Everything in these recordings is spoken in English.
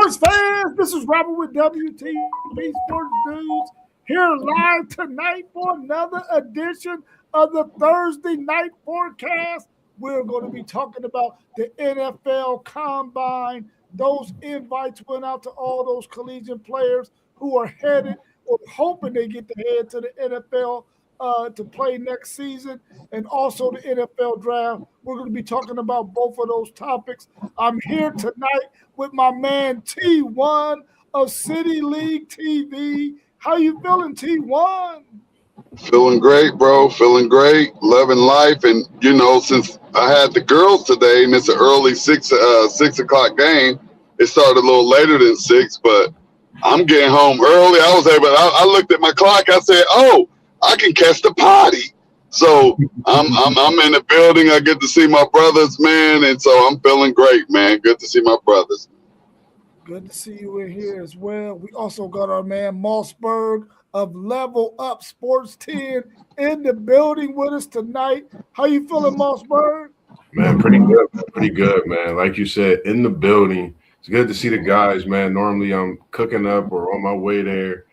Sports fans, this is Robert with WTB Sports News here live tonight for another edition of the Thursday Night Forecast. We're going to be talking about the NFL Combine. Those invites went out to all those collegiate players who are headed or hoping they get to head to the NFL to play next season, and also the NFL draft. We're going to be talking about both of those topics. I'm here tonight with my man T1 of City League TV. How you feeling, T1? Feeling great, bro. Feeling great. Loving life. And, you know, since I had the girls today and it's an early 6 o'clock game, it started a little later than 6, but I'm getting home early. I looked at my clock. I said, oh, I can catch the potty. So I'm in the building. I get to see my brothers, man. And so I'm feeling great, man. Good to see my brothers. Good to see you in here as well. We also got our man Mossberg of Level Up Sports 10 in the building with us tonight. How you feeling, Mossberg? Man, pretty good. Pretty good, man. Like you said, in the building. It's good to see the guys, man. Normally I'm cooking up or on my way there.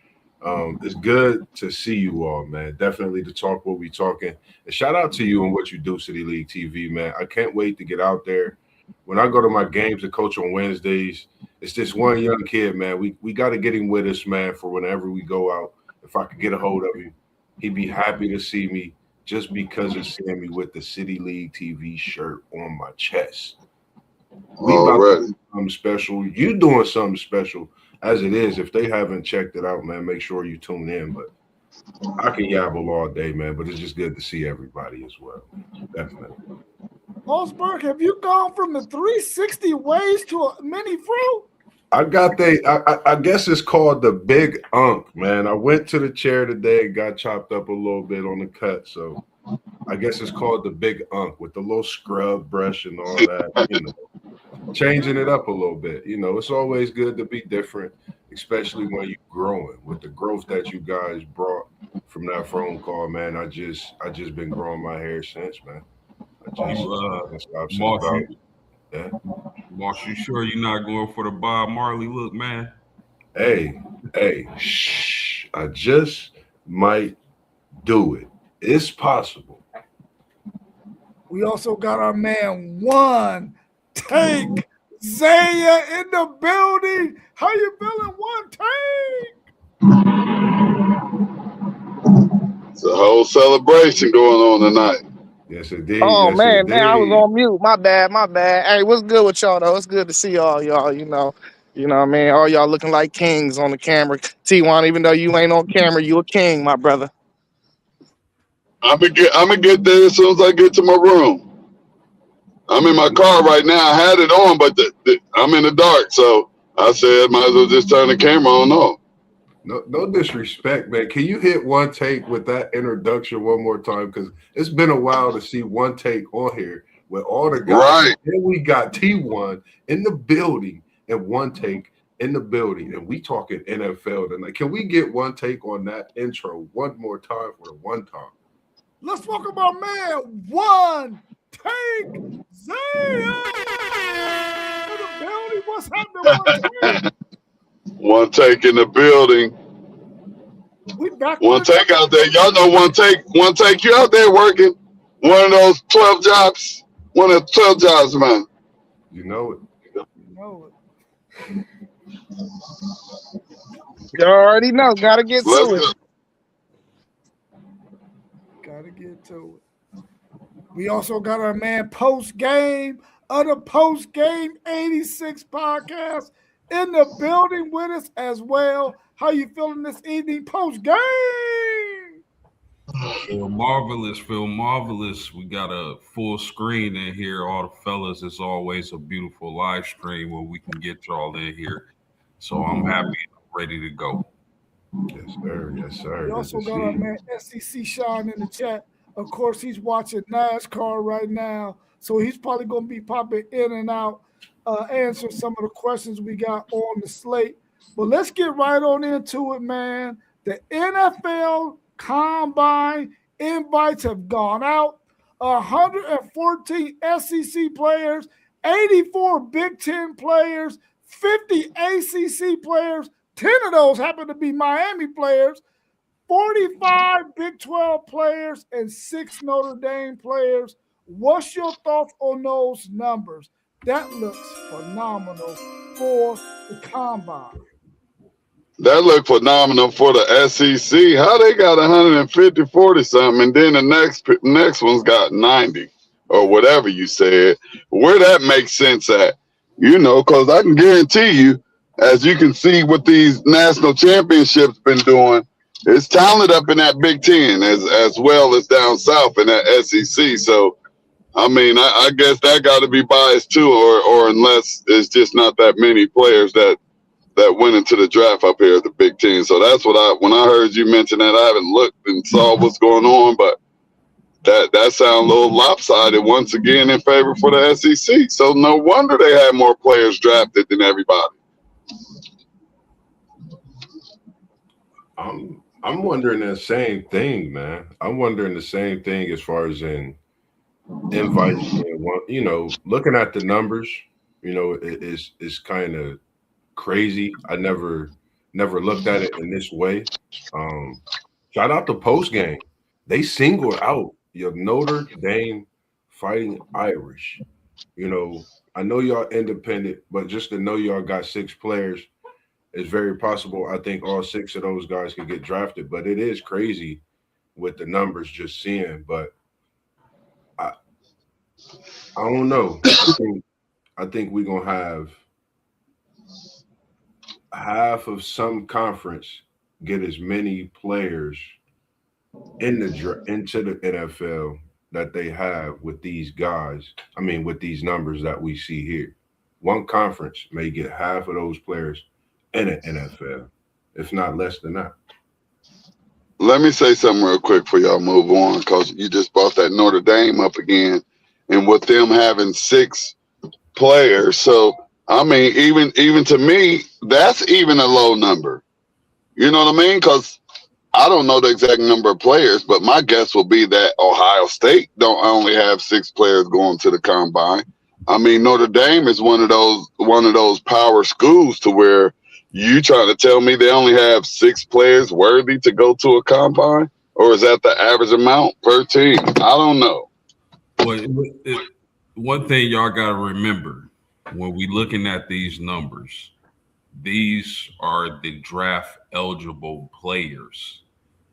It's good to see you all, man. Definitely to talk what we talking. And shout out to you and what you do, City League TV, man. I can't wait to get out there. When I go to my games to coach on Wednesdays, it's this one young kid, man. We got to get him with us, man, for whenever we go out. If I could get a hold of him, he'd be happy to see me just because of seeing me with the City League TV shirt on my chest. We about to do something special. You doing something special. As it is, if they haven't checked it out, man, make sure you tune in. But I can yabble all day, man, but it's just good to see everybody as well. Definitely. Mossberg, have you gone from the 360 waves to a mini fruit? I guess it's called the Big Unk, man. I went to the chair today and got chopped up a little bit on the cut. So I guess it's called the Big Unk with the little scrub brush and all that, you know. Changing it up a little bit. You know, it's always good to be different, especially when you're growing. With the growth that you guys brought from that phone call, man, I just been growing my hair since, man. Moss, you sure you're not going for the Bob Marley look, man? Hey, shh. I just might do it. It's possible. We also got our man One Take Zaya in the building. How you feeling, One Take? It's a whole celebration going on tonight. Yes, indeed. Oh, yes, man, indeed. I was on mute. My bad. Hey, what's good with y'all, though? It's good to see all y'all, you know what I mean? All y'all looking like kings on the camera. T1, even though you ain't on camera, you a king, my brother. I'm gonna get there as soon as I get to my room. I'm in my car right now. I had it on, but I'm in the dark, so I said might as well just turn the camera on off. No disrespect, man. Can you hit One Take with that introduction one more time? Because it's been a while to see One Take on here with all the guys. Right. Then we got T1 in the building and One Take in the building, and we talking NFL tonight. Can we get One Take on that intro one more time for the one time? Let's welcome our man One Take Zaya in the building. What's happening, One Take? One Take in the building. We back. One Take out there. Y'all know One Take. One Take, you out there working. One of those 12 jobs. One of the 12 jobs, man. You know it. You know it. You already know. Gotta get to it. Gotta get to it. We also got our man Post Game of the Post Game 86 podcast in the building with us as well. How you feeling this evening, Post Game? Feel marvelous. We got a full screen in here. All the fellas, it's always a beautiful live stream where we can get y'all in here. So I'm happy and ready to go. Yes, sir. Yes, sir. We also got our man SEC Sean in the chat. Of course, he's watching NASCAR right now, so he's probably going to be popping in and out, answering some of the questions we got on the slate. But let's get right on into it, man. The NFL Combine invites have gone out. 114 SEC players, 84 Big Ten players, 50 ACC players, 10 of those happen to be Miami players, 45 Big 12 players, and 6 Notre Dame players. What's your thoughts on those numbers? That looks phenomenal for the combine. That looked phenomenal for the SEC. How they got 150, 40 something, and then the next one's got 90 or whatever you said. Where that makes sense at, because I can guarantee you, as you can see what these national championships been doing, it's talent up in that Big Ten as well as down south in that SEC. So, I mean, I guess that got to be biased too, or unless it's just not that many players that went into the draft up here at the Big Ten. So that's what when I heard you mention that, I haven't looked and saw what's going on, but that sounds a little lopsided once again in favor for the SEC. So no wonder they had more players drafted than everybody. I'm wondering the same thing, man. I'm wondering the same thing as far as in invites. Looking at the numbers, it's kind of crazy. I never looked at it in this way. Shout out to post game. They singled out your Notre Dame Fighting Irish. I know y'all independent, but just to know y'all got 6 players, it's very possible. I think all 6 of those guys can get drafted, but it is crazy with the numbers just seeing. But I don't know. I think we're gonna have half of some conference get as many players into the NFL that they have with these guys. I mean, with these numbers that we see here. One conference may get half of those players in the NFL, if not less than that. Let me say something real quick before y'all move on, because you just brought that Notre Dame up again, and with them having 6 players. So, I mean, even to me, that's even a low number. You know what I mean? Because I don't know the exact number of players, but my guess will be that Ohio State don't only have 6 players going to the combine. I mean, Notre Dame is one of those power schools to where you trying to tell me they only have 6 players worthy to go to a combine, or is that the average amount per team? I don't know. Well, one thing y'all got to remember when we looking at these numbers, these are the draft eligible players.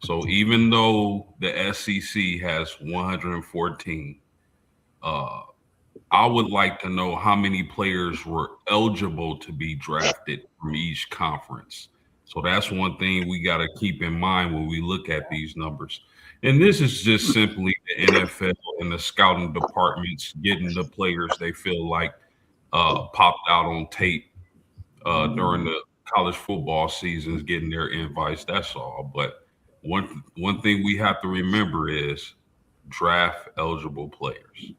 So even though the SEC has 114, I would like to know how many players were eligible to be drafted from each conference. So that's one thing we got to keep in mind when we look at these numbers. And this is just simply the NFL and the scouting departments getting the players they feel like popped out on tape during the college football seasons, getting their invites. That's all. But one thing we have to remember is draft eligible players.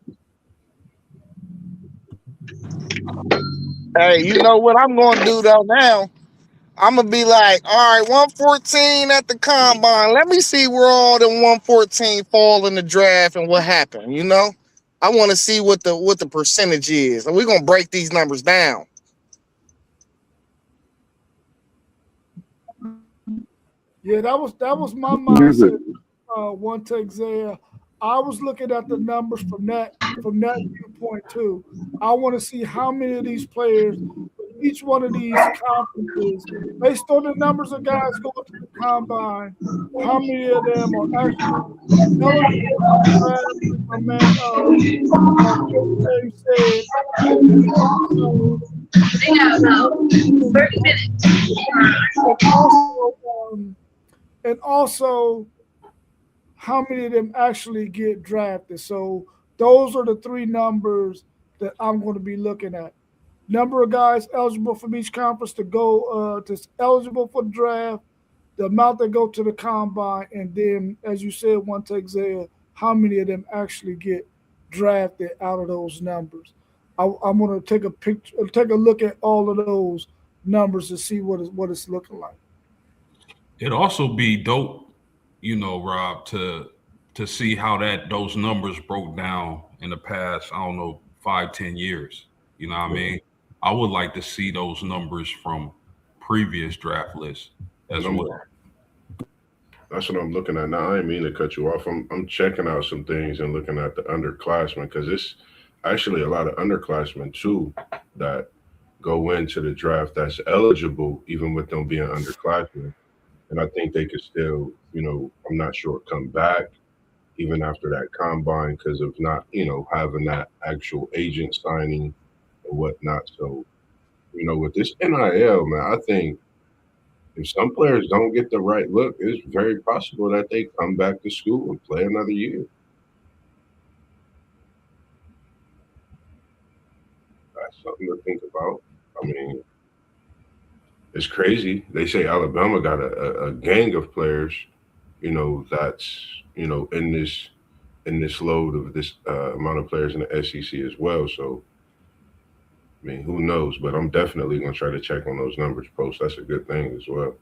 Hey, you know what I'm going to do though now? I'm going to be like, all right, 114 at the combine. Let me see where all the 114 fall in the draft and what happened, I want to see what the percentage is. And we're going to break these numbers down. Yeah, that was my mindset. One take there. I was looking at the numbers from that viewpoint too. I want to see how many of these players, each one of these conferences, based on the numbers of guys going to the combine, how many of them are actually eligible. My man, said. They have about 30 minutes. And also, how many of them actually get drafted. So those are the 3 numbers that I'm going to be looking at. Number of guys eligible from each conference to go eligible for the draft, the amount that go to the combine, and then, as you said, one take there, how many of them actually get drafted out of those numbers. I'm going to take a look at all of those numbers to see what it's looking like. It'd also be dope, Rob, to see how those numbers broke down in the past, I don't know, 5-10 years. You know what I mean? I would like to see those numbers from previous draft lists And as well. that's what I'm looking at now. I didn't mean to cut you off. I'm checking out some things and looking at the underclassmen because it's actually a lot of underclassmen too that go into the draft that's eligible, even with them being underclassmen. And I think they could still, I'm not sure, come back even after that combine because of not, having that actual agent signing and whatnot. So, with this NIL, man, I think if some players don't get the right look, it's very possible that they come back to school and play another year. That's something to think about. I mean, it's crazy. They say Alabama got a gang of players, that's in this load of this amount of players in the SEC as well. So, I mean, who knows? But I'm definitely gonna try to check on those numbers post. That's a good thing as well.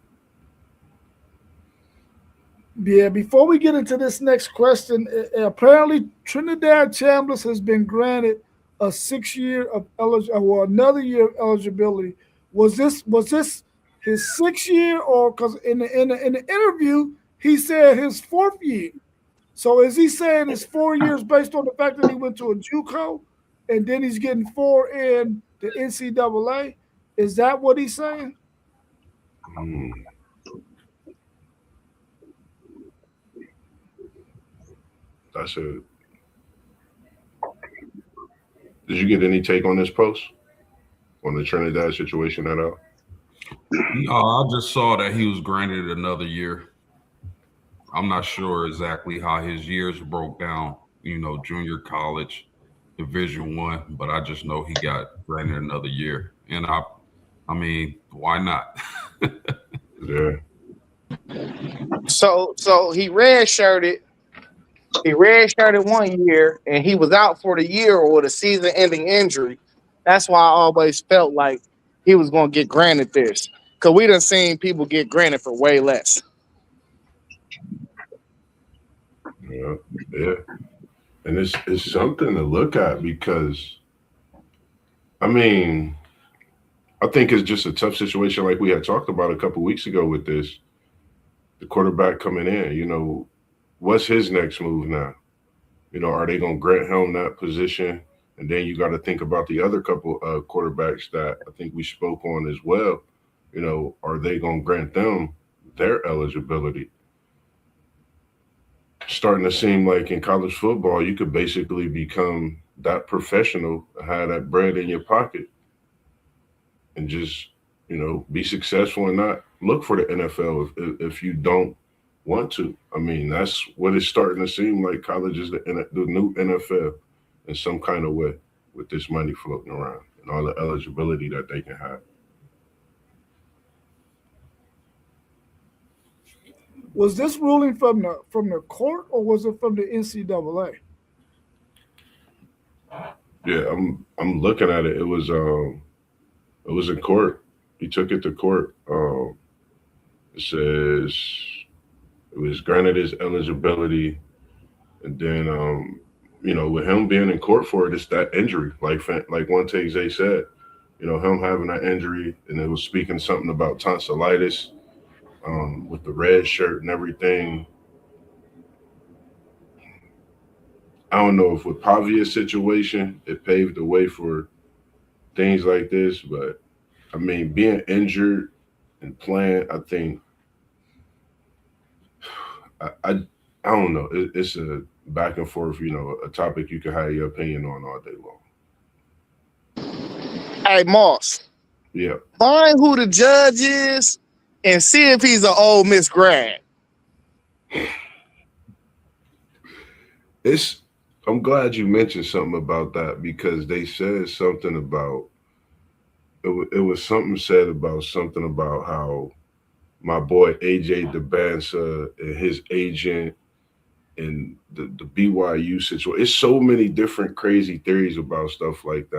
Yeah, before we get into this next question, apparently Trinidad Chambliss has been granted a 6 year of or another year of eligibility. Was this his 6 year, or because in the interview he said his fourth year? So is he saying it's 4 years based on the fact that he went to a JUCO and then he's getting four in the NCAA? Is that what he's saying? Hmm. That's a. Did you get any take on this post on the Trinidad situation at all? No, I just saw that he was granted another year. I'm not sure exactly how his years broke down, junior college, Division 1, but I just know he got granted another year. And I mean, why not? Yeah. So he redshirted. He redshirted 1 year, and he was out for the year with a season-ending injury. That's why I always felt like he was going to get granted this, because we done seen people get granted for way less. Yeah. Yeah. And it's something to look at because, I mean, I think it's just a tough situation like we had talked about a couple weeks ago with this. The quarterback coming in, what's his next move now? Are they going to grant him that position? And then you got to think about the other couple quarterbacks that I think we spoke on as well. Are they going to grant them their eligibility? Starting to seem like in college football, you could basically become that professional, have that bread in your pocket, and just be successful and not look for the NFL if you don't want to. I mean, that's what it's starting to seem like. College is the new NFL in some kind of way with this money floating around and all the eligibility that they can have. Was this ruling from the court or was it from the NCAA? Yeah, I'm looking at it. It was in court. He took it to court. It says it was granted his eligibility, and then with him being in court for it, it's that injury, like one take Zay said, him having that injury, and it was speaking something about tonsillitis, with the red shirt and everything. I don't know if with Pavia's situation, it paved the way for things like this, but I mean, being injured and playing, I think, I don't know. It's a back and forth, a topic you can have your opinion on all day long. Hey, Moss. Yeah. Find who the judge is and see if he's an Ole Miss grad. I'm glad you mentioned something about that because they said something about it was something said about something about how my boy AJ DeBansa and his agent and the BYU situation. It's so many different crazy theories about stuff like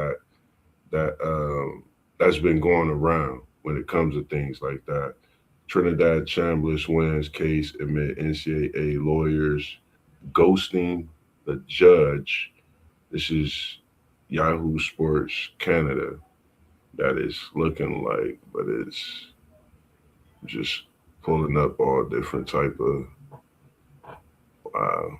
that's been going around when it comes to things like that. Trinidad Chambliss wins case amid NCAA lawyers ghosting the judge. This is Yahoo Sports Canada. that is looking like, but it's just pulling up all different type of wow.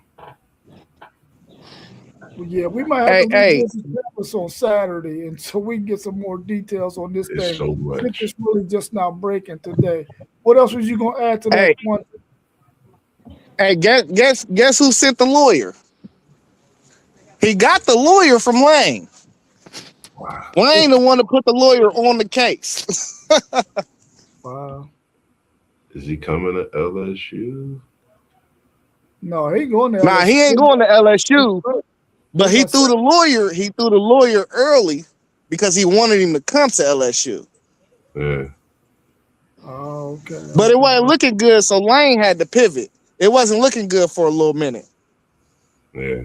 Well, yeah, we might have to Hey, revisit this on Saturday, and so we can get some more details on this It's thing. so Since much. it's really just now breaking today. What else was you gonna add to that hey, one? hey, guess who sent the lawyer? He got the lawyer from Lane. Wow. Lane the one to put the lawyer on the case. Wow. Is he coming to LSU? No, he going to Nah, he ain't LSU. going to LSU, They but he got threw the lawyer. He threw the lawyer early because he wanted him to come to LSU. Yeah. Oh, okay. But it wasn't Okay. looking good, so Lane had to pivot. It wasn't looking good for a little minute. Yeah.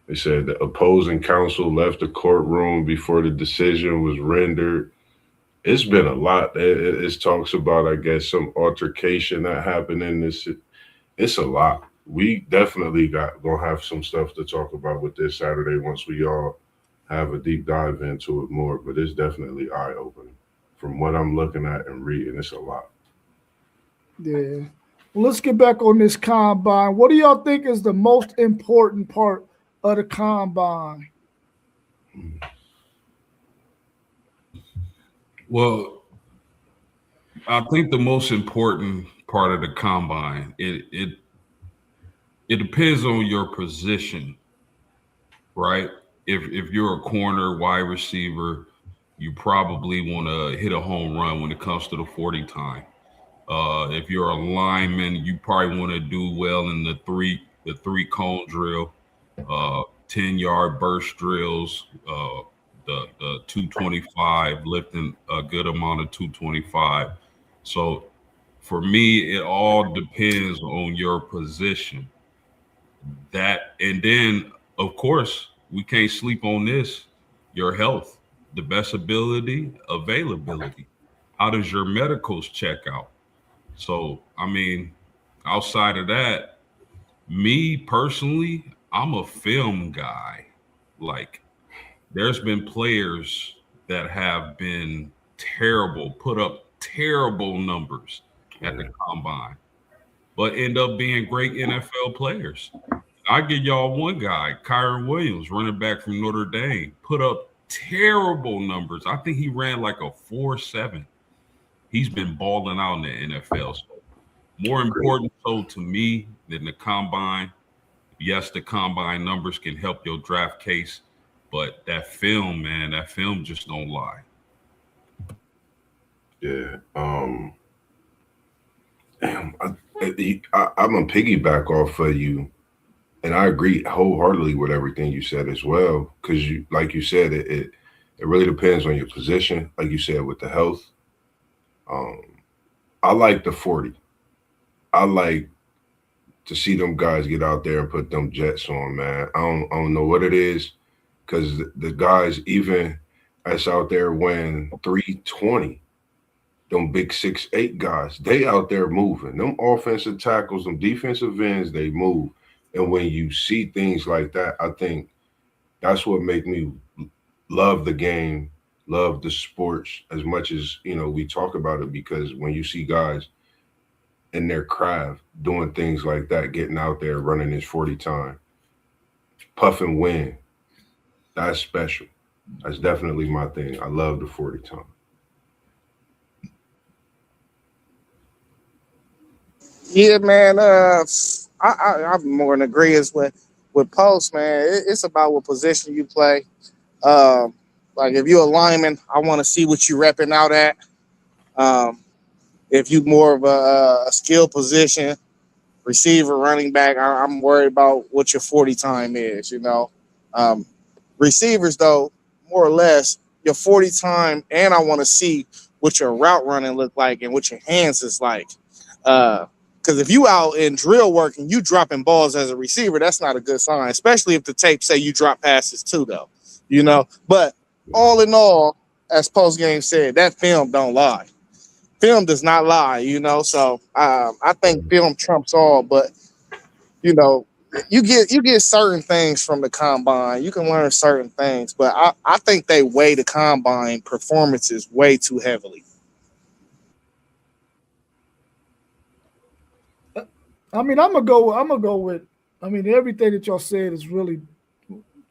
They said the opposing counsel left the courtroom before the decision was rendered. It's been a lot. It talks about, I guess, some altercation that happened in this. It's a lot. We definitely gonna have some stuff to talk about with this Saturday once we all have a deep dive into it more. But it's definitely eye opening. From what I'm looking at and reading, it's a lot. Yeah. Well, let's get back on this combine. What do y'all think is the most important part of the combine? Well, I think the most important part of the combine, it depends on your position, right? If you're a corner, wide receiver, you probably want to hit a home run when it comes to the 40 time. If you're a lineman, you probably want to do well in the three cone drill, 10-yard burst drills, the 225, lifting a good amount of 225. So for me, it all depends on your position. That and then of course we can't sleep on this. Your health, the best ability, availability. How does your medicals check out? So, I mean, outside of that, me personally, I'm a film guy. Like, there's been players that have been terrible, put up terrible numbers at the Yeah. combine, but end up being great NFL players. I give y'all one guy, Kyron Williams, running back from Notre Dame, put up terrible numbers. I think he ran like a 4.7. He's been balling out in the NFL. So more Great. important so to me than the combine. Yes, the combine numbers can help your draft case, but that film, man, that film just don't lie. Yeah. Damn, I'm a piggyback off of you, and I agree wholeheartedly with everything you said as well. Because you, like you said, it really depends on your position. Like you said, with the health, um, I like the 40. I like to see them guys get out there and put them jets on, man. I don't know what it is, because the guys even that's out there when 320. Them big 6'8" guys, they out there moving. Them offensive tackles, them defensive ends, they move. And when you see things like that, I think that's what make me love the game, love the sports as much as we talk about it. Because when you see guys in their craft doing things like that, getting out there running his 40 time, puff and win, that's special. That's definitely my thing. I love the 40 time. Yeah, man. I'm more in agreement with Post, man. It's about what position you play. Um, like if you're a lineman, I want to see what you repping out at. Um, if you more of a skill position, receiver, running back, I'm worried about what your 40 time is. Um, receivers though, more or less your 40 time, and I want to see what your route running look like and what your hands is like. Because if you out in drill work and you dropping balls as a receiver, that's not a good sign, especially if the tape say you drop passes too, though. But all in all, as post game said, that film don't lie. Film does not lie. So I think film trumps all. But you know, you get certain things from the combine. You can learn certain things, but I think they weigh the combine performances way too heavily. I mean, I'm gonna go with. I mean, everything that y'all said is really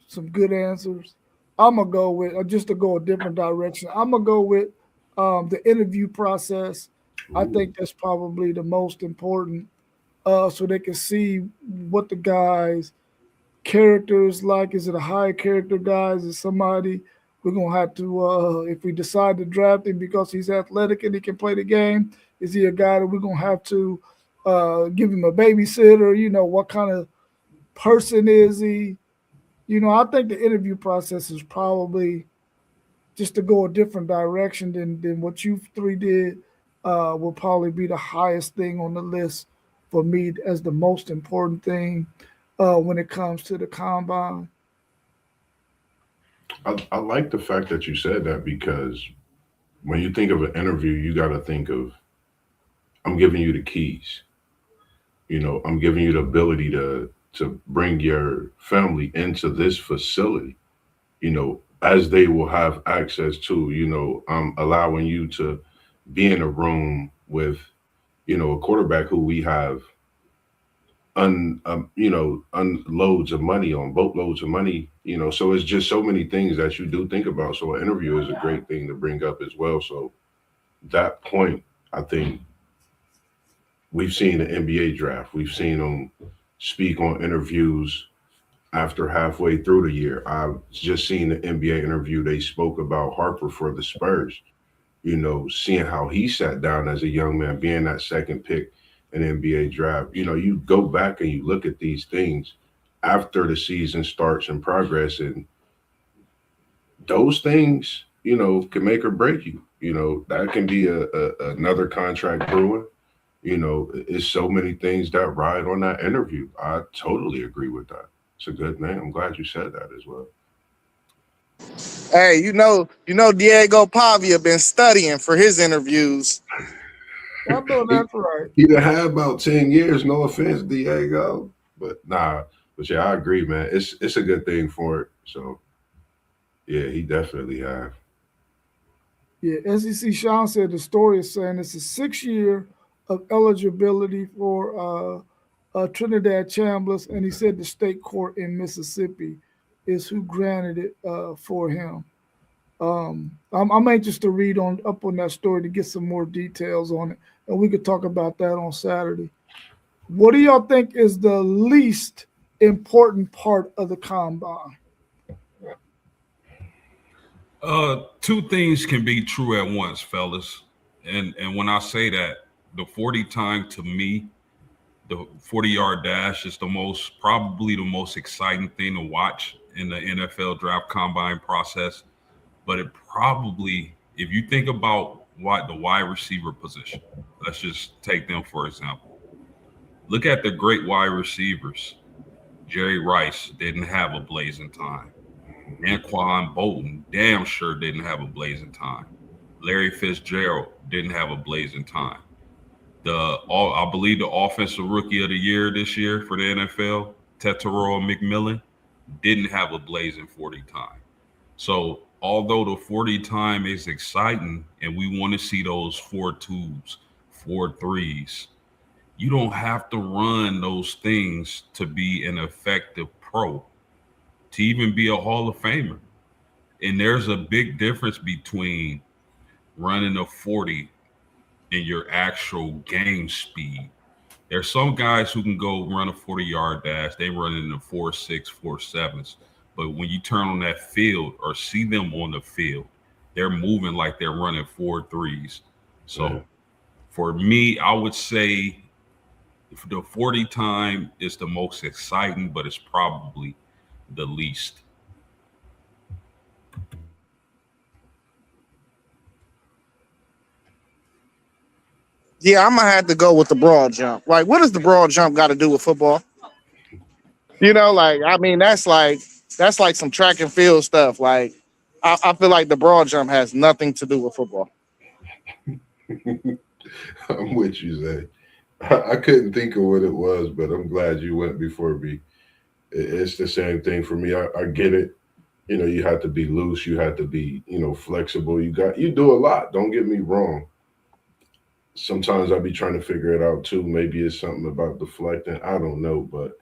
some good answers. I'm gonna go with just to go a different direction. I'm gonna go with the interview process. I think that's probably the most important, so they can see what the guys' character is like. Is it a high character guy? Is it somebody we're gonna have to, if we decide to draft him because he's athletic and he can play the game? Is he a guy that we're gonna have to give him a babysitter? You know, what kind of person is he? You know, I think the interview process is probably just to go a different direction than what you three did. Will probably be the highest thing on the list for me as the most important thing when it comes to the combine. I like the fact that you said that because when you think of an interview, you got to think of I'm giving you the keys. I'm giving you the ability to bring your family into this facility. As they will have access to. I'm allowing you to be in a room with a quarterback who we have unloads of money on, boatloads of money. So it's just so many things that you do think about. So an interview is a great thing to bring up as well. So that point, I think we've seen the NBA draft. We've seen them speak on interviews after halfway through the year. I've just seen the NBA interview. They spoke about Harper for the Spurs, seeing how he sat down as a young man, being that second pick in the NBA draft. You go back and you look at these things after the season starts in progress, and those things, can make or break you. That can be another contract brewing. It's so many things that ride on that interview. I totally agree with that. It's a good name. I'm glad you said that as well. Hey, Diego Pavia been studying for his interviews. I know that's right. He done had about 10 years, no offense, Diego. But nah, but yeah, I agree, man. It's a good thing for it. So yeah, he definitely have. Yeah, SEC Sean said the story is saying it's a 6 year of eligibility for Trinidad Chambliss, and he said the state court in Mississippi is who granted it for him. I'm anxious to read up on that story to get some more details on it, and we could talk about that on Saturday. What do y'all think is the least important part of the combine? Two things can be true at once, fellas. And when I say that, the 40 time to me, the 40-yard dash is probably the most exciting thing to watch in the NFL draft combine process. But it probably, if you think about the wide receiver position, let's just take them for example. Look at the great wide receivers. Jerry Rice didn't have a blazing time. Anquan Bolton damn sure didn't have a blazing time. Larry Fitzgerald didn't have a blazing time. I believe the offensive rookie of the year this year for the NFL, Tetairoa McMillan, didn't have a blazing 40 time. So although the 40 time is exciting and we want to see those 4.2s, 4.3s, you don't have to run those things to be an effective pro, to even be a Hall of Famer. And there's a big difference between running a 40 and your actual game speed. There's some guys who can go run a 40-yard dash. They run in the 4.6, 4.7s. But when you turn on that field or see them on the field, they're moving like they're running 4.3s. So for me, I would say the 40 time is the most exciting, but it's probably the least. Yeah, I'm gonna have to go with the broad jump. Like, what does the broad jump got to do with football? I mean, that's like some track and field stuff. Like, I feel like the broad jump has nothing to do with football. I'm with you, Zay. I couldn't think of what it was, but I'm glad you went before me. It's the same thing for me. I get it. You know, you have to be loose. You have to be, flexible. You do a lot. Don't get me wrong. Sometimes I be trying to figure it out too. Maybe it's something about deflecting. I don't know, but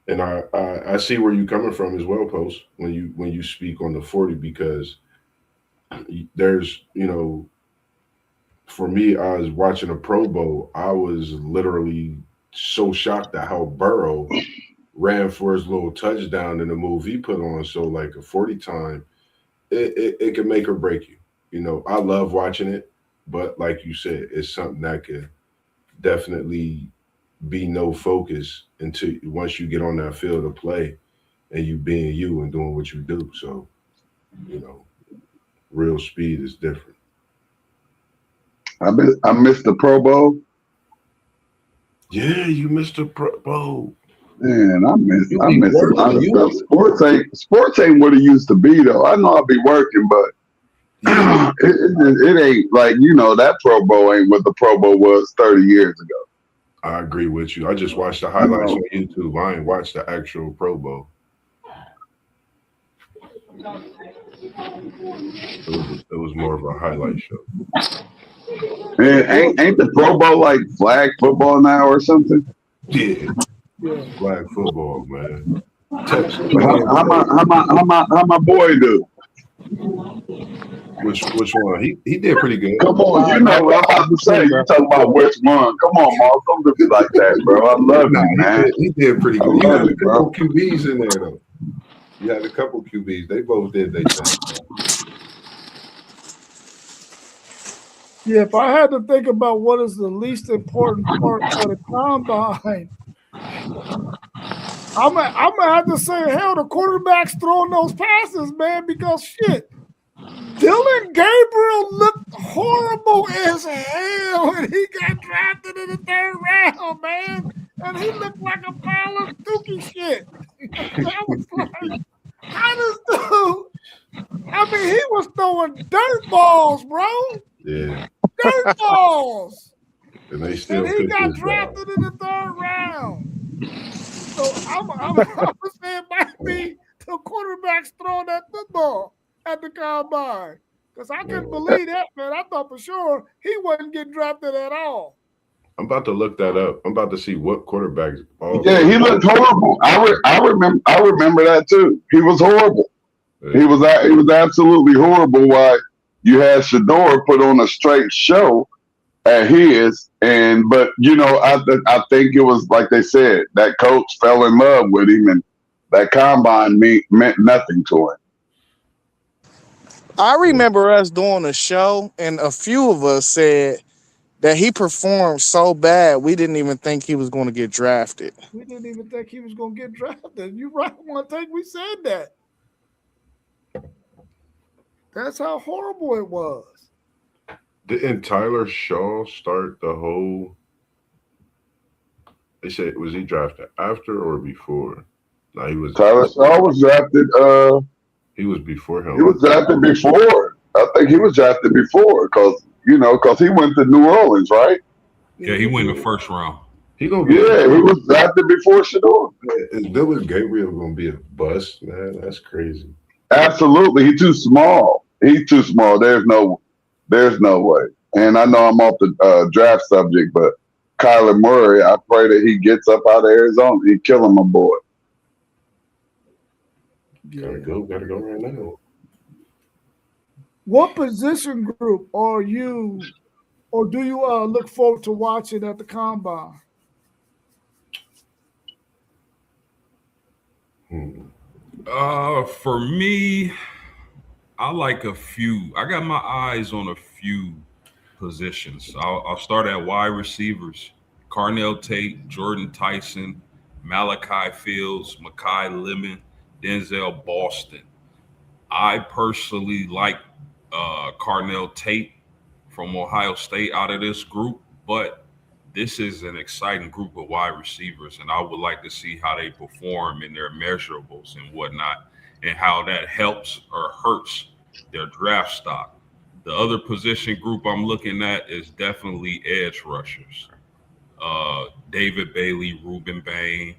and I see where you're coming from as well, Post, when you speak on the 40 because there's for me, I was watching a Pro Bowl. I was literally so shocked at how Burrow ran for his little touchdown in the move he put on. So like a 40 time, it can make or break you. I love watching it, but like you said, it's something that can definitely be no focus until once you get on that field of play and you being you and doing what you do. So, you know, real speed is different. I missed the Pro Bowl. Yeah, you missed a Pro Bowl. Man, You I be miss a lot working. of stuff. Sports ain't what it used to be though. I know I'll be working, but Yeah, it ain't like that Pro Bowl ain't what the Pro Bowl was 30 years ago. I agree with you. I just watched the I highlights know. on YouTube. I ain't watched the actual Pro Bowl. It was more of a highlight show. And ain't the Pro Bowl like flag football now or something? Yeah, Yeah. flag football, man. Texas How, how A&M. my how my how my how my boy do? Which one? He did pretty good. Come on, you know what I'm about to say. You talking about which one? Come on, Mark. Don't do me like that, bro. I love Nah, you, man. he did pretty I good. You love had a you, bro. couple QBs in there though. You had a couple QBs. They both did their thing. Yeah, if I had to think about what is the least important part of the combine, I'm gonna have to say, hell, the quarterback's throwing those passes, man, because shit, Dylan Gabriel looked horrible as hell when he got drafted in the third round, man. And he looked like a pile of dookie shit. I was like, how does dude? I mean, he was throwing dirt balls, bro. Yeah, Dirt balls. and they And still he picked got this guy. drafted in the third round. So I'm saying it might be the quarterbacks throwing that football at the combine. Because I couldn't Man, believe that, man. I thought for sure he wasn't getting drafted at all. I'm about to look that up. I'm about to see what quarterbacks all Yeah, he quarterbacks. looked horrible. I remember that too. He was horrible. Yeah. He was absolutely horrible. Why you had Shador put on a straight show at his, but I think it was like they said that coach fell in love with him, and that combine meant nothing to him. I remember us doing a show, and a few of us said that he performed so bad we didn't even think he was going to get drafted. We didn't even think he was going to get drafted. You right one thing we said that. That's how horrible it was. Didn't Tyler Shaw start the whole? They said was he drafted after or before? No, he was Tyler Shaw was drafted. he was before He him. was drafted before. I think he was drafted before because he went to New Orleans, right? Yeah, he went in the first round. He gonna be Yeah, he was drafted before Shador. is Dylan Gabriel gonna be a bust, man? That's crazy. Absolutely, he's too small. He's too small. There's no way. And I know I'm off the draft subject, but Kyler Murray, I pray that he gets up out of Arizona. He kill him, my boy. Gotta go right now. What position group are you, or do you look forward to watching at the combine? For me, I like a few. I got my eyes on a few positions. I'll start at wide receivers. Carnell Tate, Jordan Tyson, Malachi Fields, Makai Lemon, Denzel Boston. I personally like Carnell Tate from Ohio State out of this group, but this is an exciting group of wide receivers, and I would like to see how they perform in their measurables and whatnot, and how that helps or hurts their draft stock. The other position group I'm looking at is definitely edge rushers. David Bailey, Ruben Bain,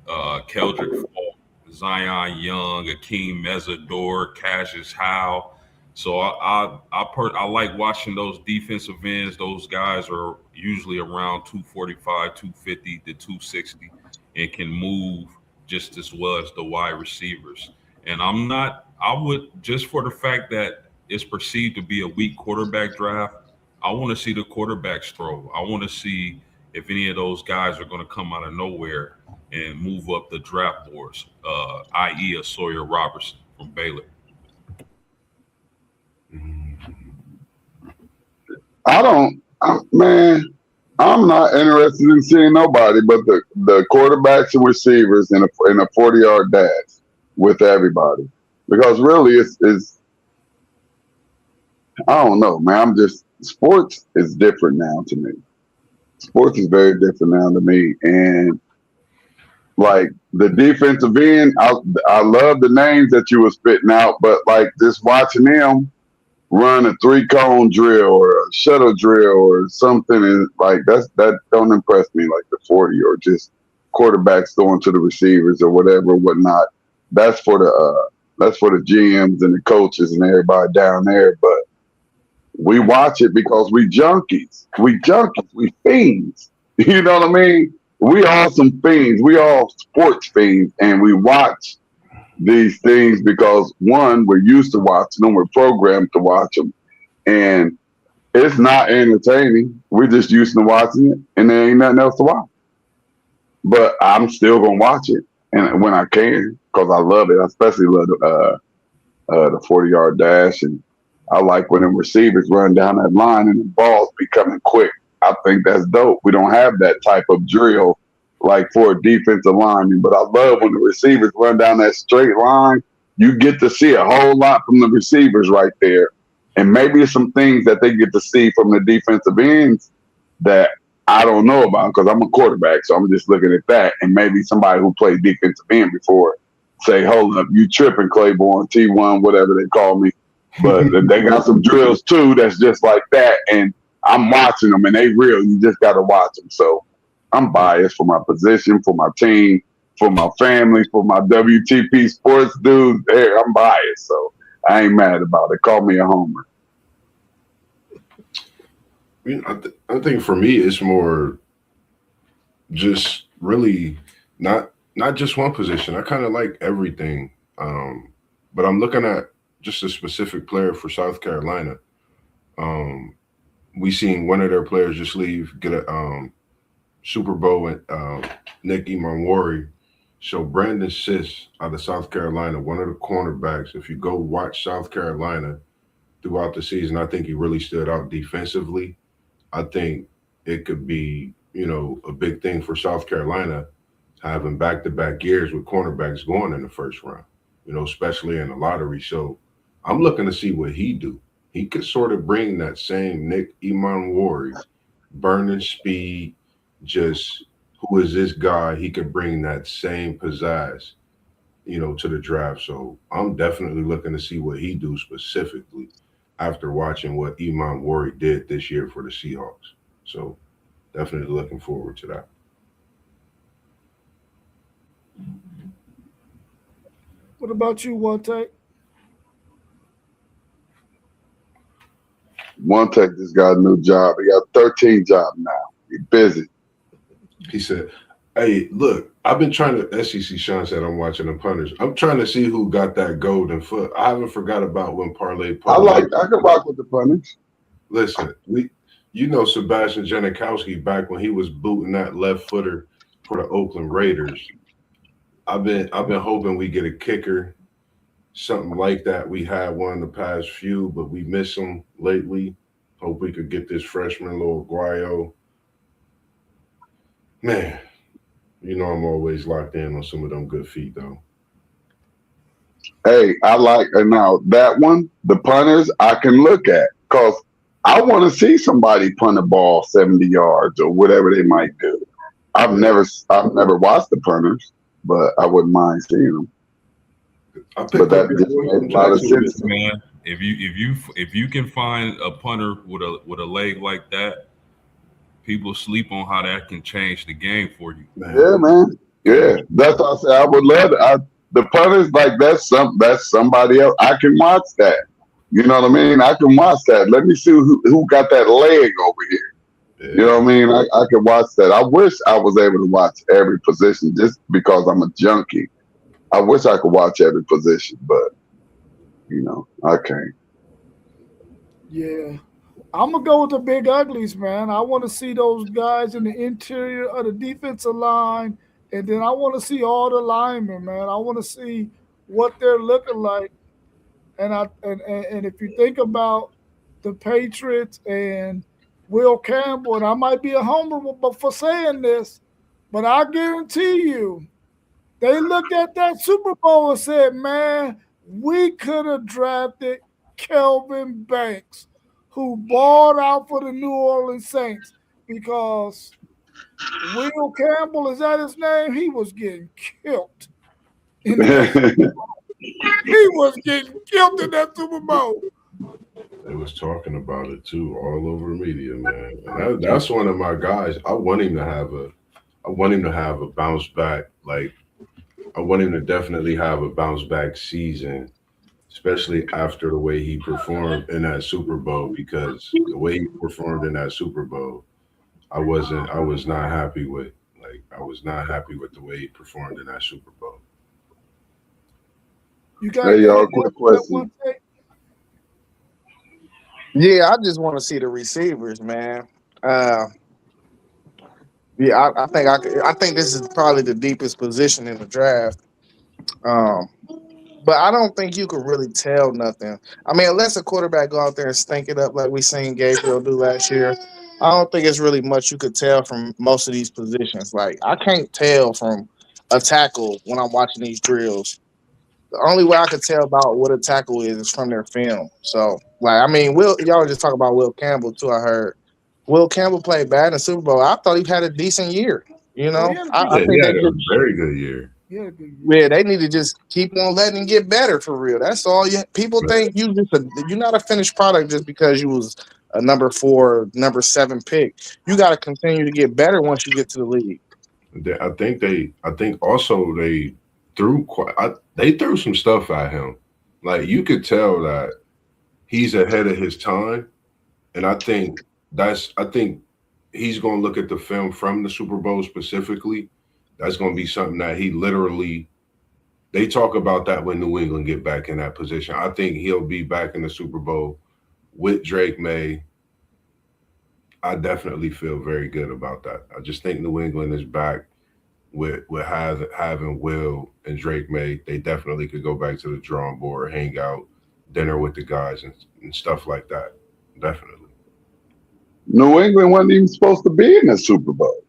Keldrick Falk, Zion Young, Akeem Mesidor, Cassius Howe. So I like watching those defensive ends. Those guys are usually around 245, 250 to 260 and can move just as well as the wide receivers. And I would, just for the fact that it's perceived to be a weak quarterback draft, I want to see the quarterbacks throw. I want to see if any of those guys are going to come out of nowhere and move up the draft boards, i.e., a Sawyer Robertson from Baylor. Man, I'm not interested in seeing nobody but the quarterbacks and receivers in a 40-yard dash with everybody, because really it's I don't know, man. Sports is different now to me. Sports is very different now to me, and like the defensive end, I love the names that you were spitting out, but like just watching them run a 3-cone drill or a shuttle drill or something, and like that don't impress me like the 40, or just quarterbacks throwing to the receivers or whatnot. That's for the GMs and the coaches and everybody down there. But we watch it because we junkies. We fiends. You know what I mean? We all some fiends. We all sports fiends, and we watch these things because, one, we're used to watching them, we're programmed to watch them, and it's not entertaining. We're just used to watching it, and there ain't nothing else to watch. But I'm still gonna watch it, and when I can, because I love it. I especially love the 40-yard dash, and I like when the receivers run down that line and the ball's be coming quick. I think that's dope. We don't have that type of drill like for a defensive lineman, but I love when the receivers run down that straight line. You get to see a whole lot from the receivers right there, and maybe some things that they get to see from the defensive ends that I don't know about because I'm a quarterback, so I'm just looking at that, and maybe somebody who played defensive end before say, hold up, you tripping, Claiborne, T1, whatever they call me. But they got some drills too that's just like that, and I'm watching them, and they real. You just got to watch them. So I'm biased for my position, for my team, for my family, for my WTP sports dudes. There, I'm biased, so I ain't mad about it. Call me a homer. I think for me, it's more just really not just one position. I kind of like everything, but I'm looking at just a specific player for South Carolina. We seen one of their players just leave, get a Super Bowl, and Nick Imanwari. So Brandon Siss out of South Carolina, one of the cornerbacks. If you go watch South Carolina throughout the season, I think he really stood out defensively. I think it could be, a big thing for South Carolina having back-to-back years with cornerbacks going in the first round, especially in the lottery. So I'm looking to see what he do. He could sort of bring that same Nick Imanwari, burning speed, just who is this guy? He could bring that same pizzazz, to the draft. So I'm definitely looking to see what he do specifically after watching what Imanwari did this year for the Seahawks. So definitely looking forward to that. What about you, Wante? One Tech just got a new job. He got 13 jobs now. He's busy. He said, hey, look, I've been trying to, SEC Sean said I'm watching the punters. I'm trying to see who got that golden foot. I haven't forgot about when Parlay. I can rock with the punters. Listen, Sebastian Janikowski back when he was booting that left footer for the Oakland Raiders. I've been hoping we get a kicker, something like that. We had one the past few, but we miss them lately. Hope we could get this freshman, Lil Guayo. Man, I'm always locked in on some of them good feet, though. Hey, I like now that one, the punters, I can look at because I want to see somebody punt a ball 70 yards or whatever they might do. I've never watched the punters, but I wouldn't mind seeing them. But that just makes a lot of sense, man. if you can find a punter with a leg like that, people sleep on how that can change the game for you. Yeah, Man, man. yeah, Yeah, that's what I said. I would love it. The punters like that's somebody else. I can watch that. You know what I mean? I can watch that. Let me see who got that leg over here. You yeah. know what I mean? I can watch that. I wish I was able to watch every position just because I'm a junkie. I wish I could watch every position, but I can't. Yeah. I'm gonna go with the big uglies, man. I want to see those guys in the interior of the defensive line, and then I want to see all the linemen, man. I want to see what they're looking like. And if you think about the Patriots and Will Campbell, and I might be a homer but for saying this, but I guarantee you, they looked at that Super Bowl and said, "Man, we could have drafted Kelvin Banks, who balled out for the New Orleans Saints because Will Campbell, is that his name? He was getting killed in that. He was getting killed in that Super Bowl." They was talking about it too, all over the media, man. And that's one of my guys. I want him to have a bounce back. Like I want him to definitely have a bounce back season, especially after the way he performed in that Super Bowl. Because the way he performed in that Super Bowl, I was not happy with. Like I was not happy with the way he performed in that Super Bowl. You got Hey, y'all, anything else quick for that question. one take? Yeah, I just want to see the receivers, man. Uh, yeah, I think this is probably the deepest position in the draft. Um, but I don't think you could really tell nothing. I mean, unless a quarterback go out there and stink it up like we seen Gabriel do last year, I don't think it's really much you could tell from most of these positions. Like I can't tell from a tackle when I'm watching these drills. The only way I could tell about what a tackle is from their film. So, like, I mean, Will, y'all just talk about Will Campbell too. I heard Will Campbell played bad in the Super Bowl. I thought he had a decent year. You Oh, he know, had a I Yeah, decent he think year. they had a just very good year. He had a good year. yeah, they need to just keep on letting him get better for real. That's all. You people think you're not a finished product just because you was a number 4, number 7 pick. You got to continue to get better once you get to the league. I think also they threw some stuff at him. Like you could tell that he's ahead of his time, and I think he's going to look at the film from the Super Bowl specifically. That's going to be something that he literally. They talk about that when New England get back in that position. I think he'll be back in the Super Bowl with Drake May. I definitely feel very good about that. I just think New England is back with having Will and Drake May. They definitely could go back to the drawing board, hang out, dinner with the guys, and stuff like that. Definitely. New England wasn't even supposed to be in the Super Bowl.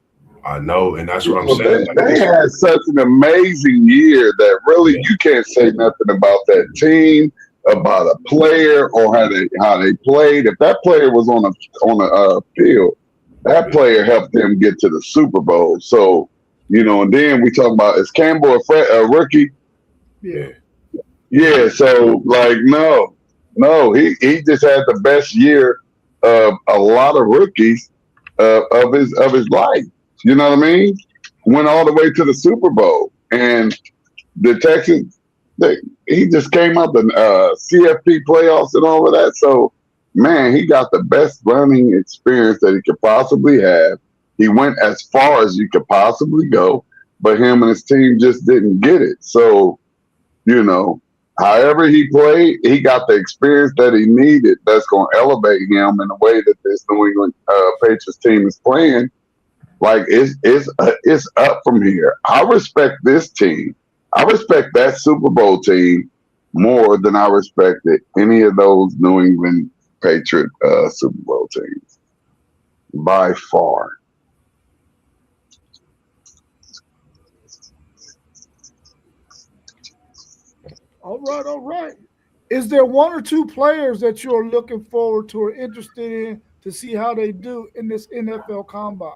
I know, and that's what I'm So saying. Like they this, had such an amazing year that really yeah, you can't say nothing about that team, about a player, or how they played. If that player was on a field, that yeah, player helped them get to the Super Bowl. So and then we talk about is Campbell a rookie? Yeah. yeah, Yeah. So like no, he just had the best year of a lot of rookies of his life. You know what I mean? Went all the way to the Super Bowl, and the Texans, he just came up in CFP playoffs and all of that. So, man, he got the best learning experience that he could possibly have. He went as far as you could possibly go, but him and his team just didn't get it. So, you know, however he played, he got the experience that he needed that's going to elevate him in the way that this New England Patriots team is playing. Like it's up from here. I respect this team. I respect that Super Bowl team more than I respected any of those New England Patriot Super Bowl teams by far. All right, all right. Is there one or two players that you're looking forward to or interested in to see how they do in this NFL combine?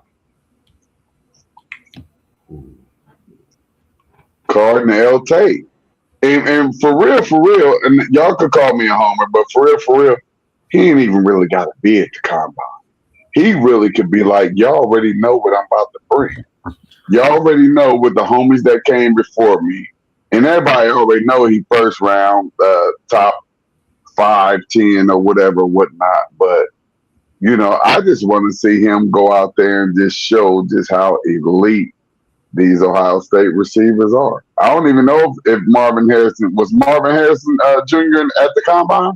ooh, Cardinal Tate. And for real, and y'all could call me a homer, but for real, he ain't even really got to be at the combine. He really could be like, y'all already know what I'm about to bring. Y'all already know with the homies that came before me, and everybody already know he first round, top 5, 10, or whatever, whatnot. But I just want to see him go out there and just show just how elite these Ohio State receivers are. I don't even know if Marvin Harrison Jr. at the combine.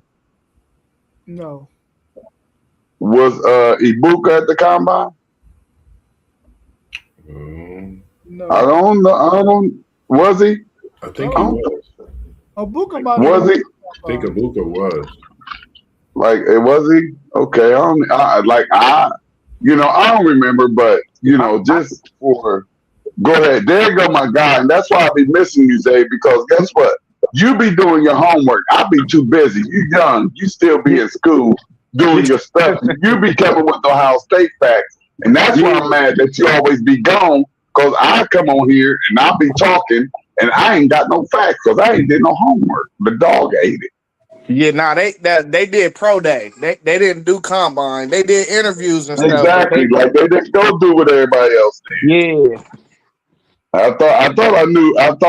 No. Was Ibuka at the combine? No. I don't know. I don't. Was he? I think he was. Ibuka might Was he? I think Ibuka was. Like, was he? Okay. I don't remember, but just for. Go ahead. There you go, my guy. And that's why I be missing you, Zay, because guess what? You be doing your homework. I be too busy. You young. You still be in school doing your stuff. You be coming with the Ohio State facts. And that's why I'm mad that you always be gone, because I come on here and I be talking and I ain't got no facts because I ain't did no homework. The dog ate it. Yeah, they did pro day. They didn't do combine. They did interviews and stuff. Exactly. Like they didn't go do what everybody else did. Yeah. I thought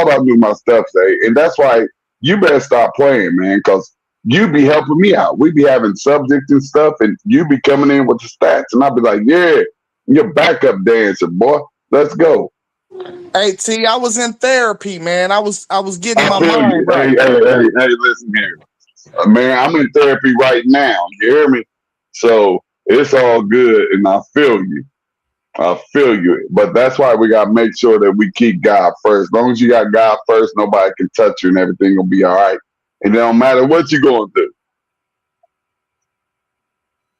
I knew my stuff, Zay. And that's why you better stop playing, man, because you be helping me out. We be having subjects and stuff, and you be coming in with the stats, and I'll be like, yeah, you're backup dancer, boy. Let's go. Hey T, I was in therapy, man. I was getting I my feel mind you. right. Hey, listen here. Man, I'm in therapy right now. You hear me? So it's all good, and I feel you. But that's why we gotta make sure that we keep God first. As long as you got God first, nobody can touch you and everything will be all right. And it don't matter what you're gonna do.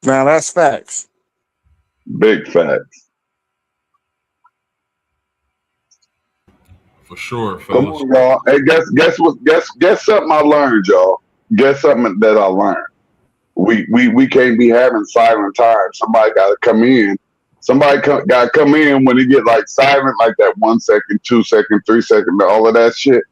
Now that's facts. Big facts. For sure, Come fellas. on, y'all. Hey, guess something I learned, y'all. Guess something that I learned. We can't be having silent time. Somebody gotta come in. Gotta come in when it get like silent, like that 1 second, 2 second, 3 second, all of that shit.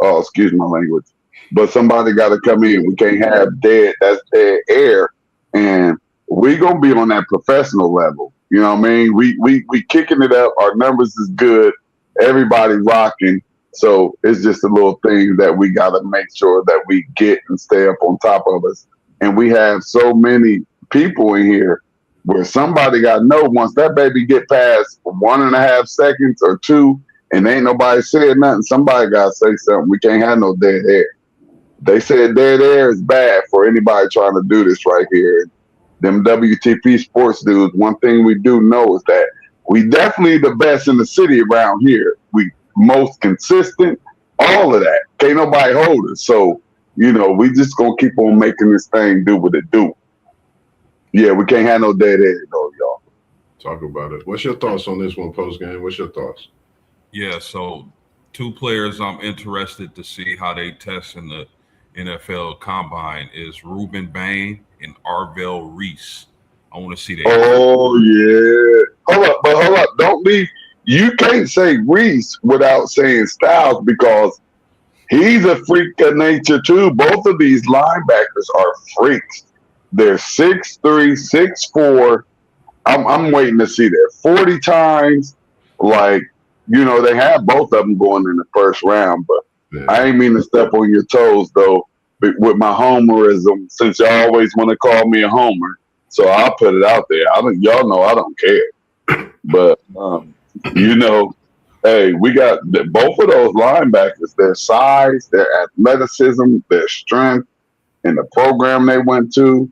Oh, excuse my language. But somebody gotta come in. We can't have that's dead air. And we gonna be on that professional level. You know what I mean? We kicking it up. Our numbers is good. Everybody rocking. So it's just a little thing that we gotta make sure that we get and stay up on top of us. And we have so many people in here where somebody got to know once that baby get past 1.5 seconds or 2 and ain't nobody said nothing, somebody got to say something. We can't have no dead air. They said dead air is bad for anybody trying to do this right here. Them WTP sports dudes, one thing we do know is that we definitely the best in the city around here. We most consistent, all of that. Can't nobody hold us. So, we just going to keep on making this thing do what it do. Yeah, we can't have no dead air, though, y'all. Talk about it. What's your thoughts on this one, post game? What's your thoughts? Yeah, so 2 players I'm interested to see how they test in the NFL Combine is Ruben Bain and Arvell Reese. I want to see that. Oh, yeah. Hold up. Don't leave. You can't say Reese without saying Styles because he's a freak of nature, too. Both of these linebackers are freaks. They're 6'3", 6'4". I'm waiting to see that 40 times. Like, they have both of them going in the first round. But yeah. I ain't mean to step on your toes, though, with my homerism, since y'all always want to call me a homer. So I'll put it out there. Y'all know I don't care. But, hey, we got both of those linebackers, their size, their athleticism, their strength, and the program they went to.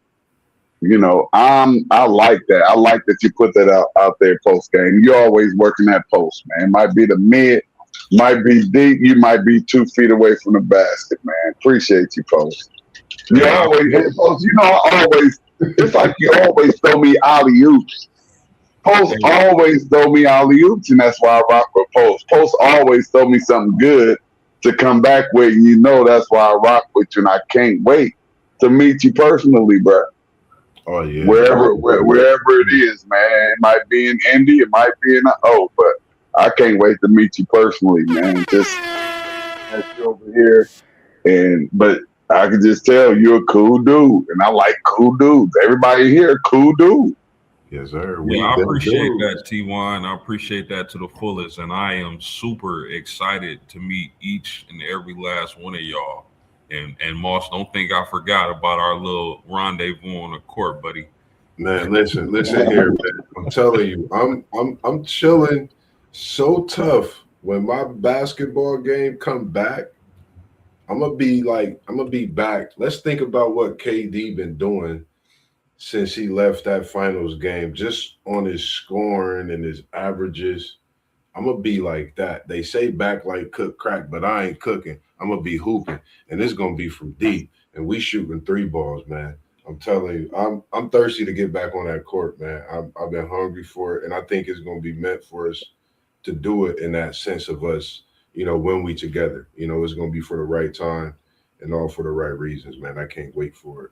I like that. I like that you put that out there post game. You always working that post, man. Might be the mid, might be deep. You might be 2 feet away from the basket, man. Appreciate you, post. You always, post. It's like you always throw me alley oops. Post always throw me alley oops, and that's why I rock with post. Post always throw me something good to come back with. That's why I rock with you, and I can't wait to meet you personally, bro. Oh yeah. Wherever it is, man. It might be in Indy, it might be but I can't wait to meet you personally, man. Just you over here But I can just tell you're a cool dude, and I like cool dudes. Everybody here, cool dude. Yes, sir. Yeah, I them appreciate dudes. that, T1. I appreciate that to the fullest, and I am super excited to meet each and every last one of y'all. And Moss, don't think I forgot about our little rendezvous on the court, buddy. Man, listen here, man. I'm telling you, I'm chilling so tough. When my basketball game come back, I'm gonna be back. Let's think about what KD been doing since he left that finals game, just on his scoring and his averages. I'm gonna be like that. They say back like cook crack, but I ain't cooking. I'm gonna be hooping, and it's gonna be from deep. And we shooting three balls, man. I'm telling you, I'm thirsty to get back on that court, man. I've been hungry for it, and I think it's gonna be meant for us to do it in that sense of us, when we together. It's gonna be for the right time and all for the right reasons, man. I can't wait for it.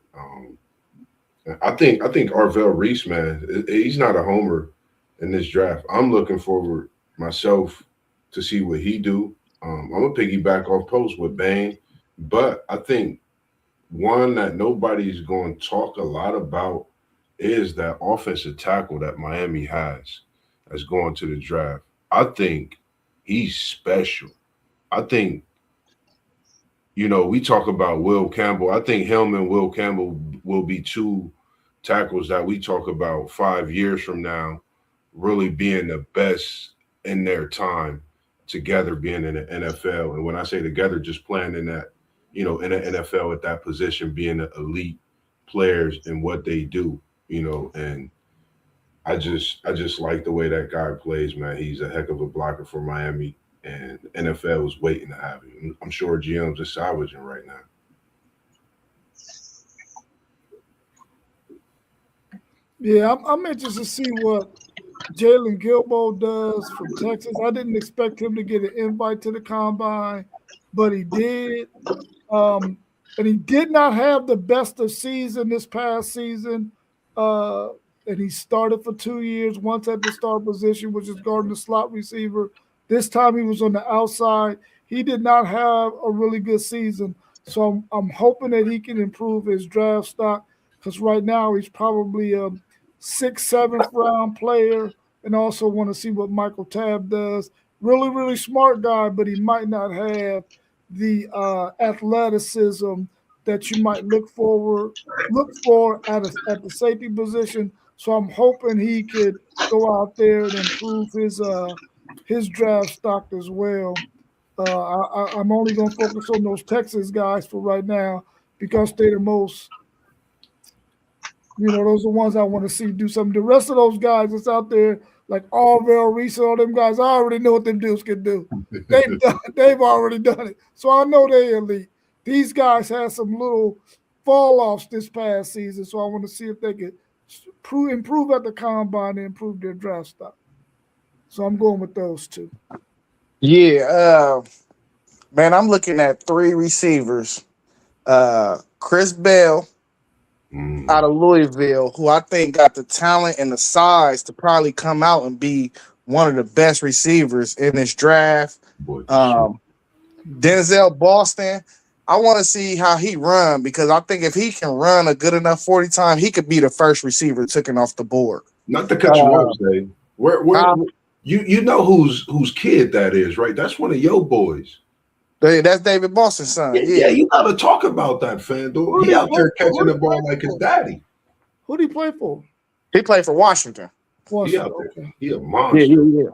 I think Arvell Reese, man, he's not a homer in this draft. I'm looking forward myself to see what he do. I'm gonna piggyback off post with Bane, but I think one that nobody's going to talk a lot about is that offensive tackle that Miami has that's going to the draft. I think he's special. I think we talk about Will Campbell. I think him and Will Campbell will be two tackles that we talk about 5 years from now, really being the best in their time together, being in the NFL. And when I say together, just playing in that, in the NFL at that position, being the elite players in what they do, and I just like the way that guy plays, man. He's a heck of a blocker for Miami, and NFL is waiting to have him. I'm sure GMs are salvaging right now. Yeah, I'm interested to see what Jalen Gilbo does from Texas. I didn't expect him to get an invite to the combine, but he did. And he did not have the best of season this past season. And he started for 2 years, once at the star position, which is guarding the slot receiver. This time he was on the outside. He did not have a really good season. So I'm hoping that he can improve his draft stock, because right now he's probably a 6th, 7th round player, and also want to see what Michael Tabb does. Really, really smart guy, but he might not have the athleticism that you might look for at the safety position. So I'm hoping he could go out there and improve his draft stock as well. I'm only going to focus on those Texas guys for right now, because they're the most, those are the ones I want to see do something. The rest of those guys that's out there, like Arvell Reese, all them guys, I already know what them dudes can do. They've already done it. So I know they're elite. These guys had some little fall offs this past season, so I want to see if they could improve at the combine and improve their draft stock. So I'm going with those two. Yeah, man, I'm looking at 3 receivers. Chris Bell out of Louisville, who I think got the talent and the size to probably come out and be one of the best receivers in this draft. Denzel Boston, I want to see how he run, because I think if he can run a good enough 40 time, he could be the first receiver taken off the board. Not to cut you off, Zay. Where you know whose kid that is, right? That's one of your boys. That's David Boston's son. Yeah, you gotta talk about that, Fandor. He out there catching the ball like his daddy. Who did he play for? He played for Washington. He out there. Okay. He a monster. Yeah.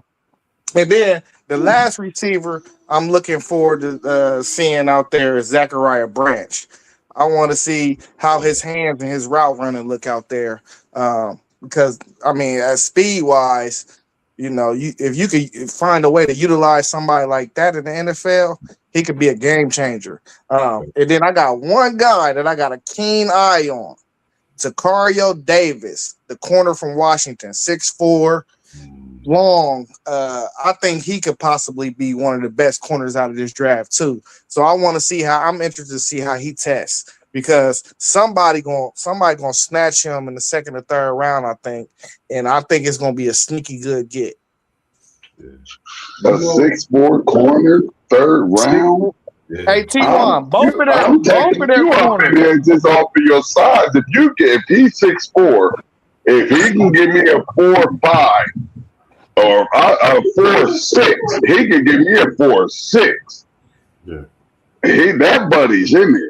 And then the last receiver I'm looking forward to seeing out there is Zachariah Branch. I want to see how his hands and his route running look out there, because I mean, as speed wise, if you could find a way to utilize somebody like that in the NFL, he could be a game changer. And then I got one guy that I got a keen eye on, Sicario Davis, the corner from Washington, 6'4", long. I think he could possibly be one of the best corners out of this draft too. So I'm interested to see how he tests, because somebody gonna snatch him in the 2nd or 3rd round, I think, and I think it's gonna be a sneaky good get. A 6'4" corner, 3rd round. Yeah. Hey, T1, both of I'm their taking you up in corners. there just off of your size. If he's 6'4", if he can give me a 4.5 or a 4.6, he can give me a 4.6. Yeah. That buddy's in there.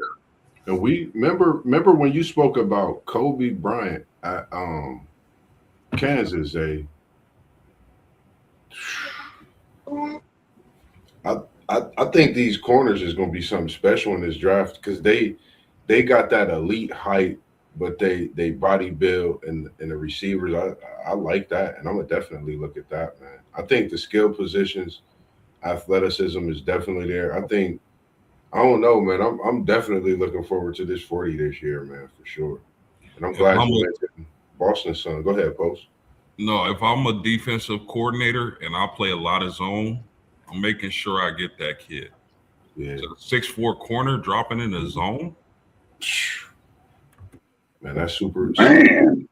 And we remember when you spoke about Kobe Bryant at Kansas, I think these corners is going to be something special in this draft because they got that elite height, but they body build and the receivers. I like that, and I'm gonna definitely look at that, man. I think the skill positions, athleticism is definitely there. I don't know, man. I'm definitely looking forward to this 40 this year, man, for sure. And I'm glad you mentioned Boston's son. Go ahead, Post. No, if I'm a defensive coordinator and I play a lot of zone, I'm making sure I get that kid. Yeah. So the 6'4" corner dropping in the zone. Man, that's super.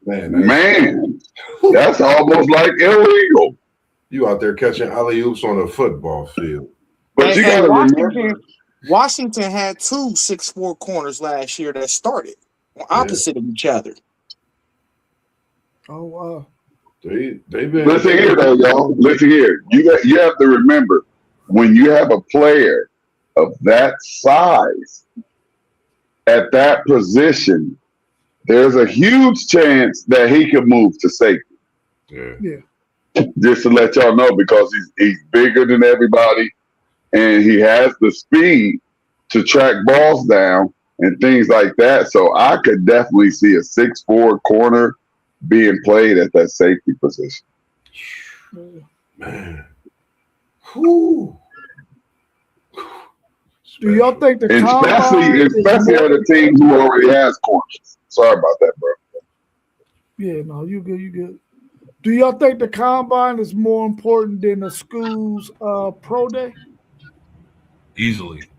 Man, that's almost like illegal. You out there catching alley-oops on a football field. But you got to remember. Washington had 2 6'4" corners last year that started on opposite of each other. Oh wow. They've been. Listen here, though, y'all. Listen here. You have to remember when you have a player of that size at that position, there's a huge chance that he could move to safety. Yeah. Just to let y'all know, because he's bigger than everybody, and he has the speed to track balls down and things like that. So I could definitely see a 6'4" corner being played at that safety position. Man. Whew. Do y'all think the especially on the team who already has corners? Sorry about that, bro. Yeah, no, you good. Do y'all think the combine is more important than the school's pro day? Easily.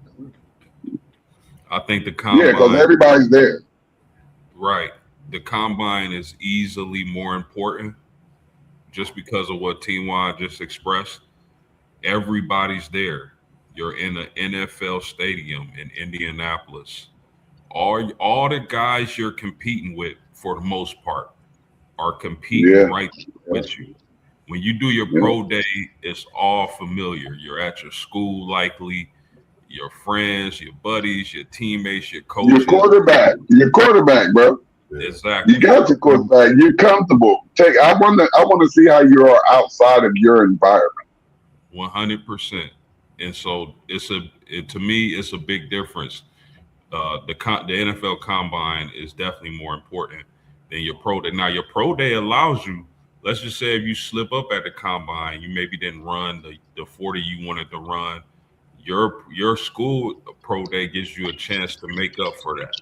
I think the combine. Yeah, because everybody's there. Right. The combine is easily more important just because of what T1 just expressed. Everybody's there. You're in an NFL stadium in Indianapolis. All the guys you're competing with, for the most part, are competing right with you. When you do your pro day, it's all familiar. You're at your school, likely, your friends, your buddies, your teammates, your coaches. Your quarterback, bro. Exactly. You got your quarterback. You're comfortable. I want to see how you are outside of your environment. 100%. And so to me, it's a big difference. The NFL Combine is definitely more important than your pro day. Now, your pro day allows you. Let's just say if you slip up at the combine, you maybe didn't run the 40 you wanted to run. Your school pro day gives you a chance to make up for that.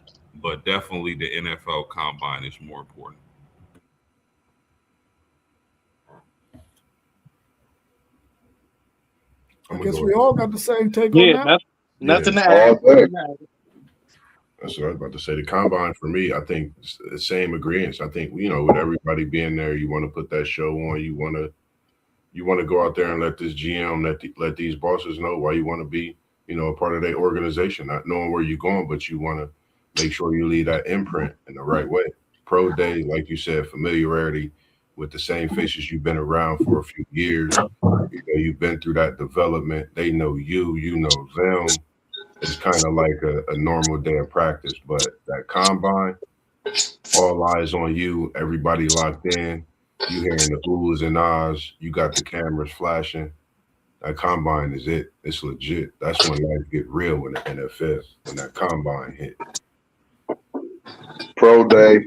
But definitely the NFL Combine is more important. I guess we all got the same take on that. Nothing to add. That's what I was about to say. The combine for me, I think it's the same agreements. I think with everybody being there, you want to put that show on. You want to go out there and let this GM, let these bosses know why you want to be a part of their organization. Not knowing where you're going, but you want to make sure you leave that imprint in the right way. Pro day, like you said, familiarity with the same faces you've been around for a few years. You've been through that development. They know you know them. It's kind of like a normal day of practice, but that combine, all eyes on you, everybody locked in. You hearing the oohs and ahs. You got the cameras flashing. That combine is it. It's legit. That's when life get real in the NFL, when that combine hit. Pro day,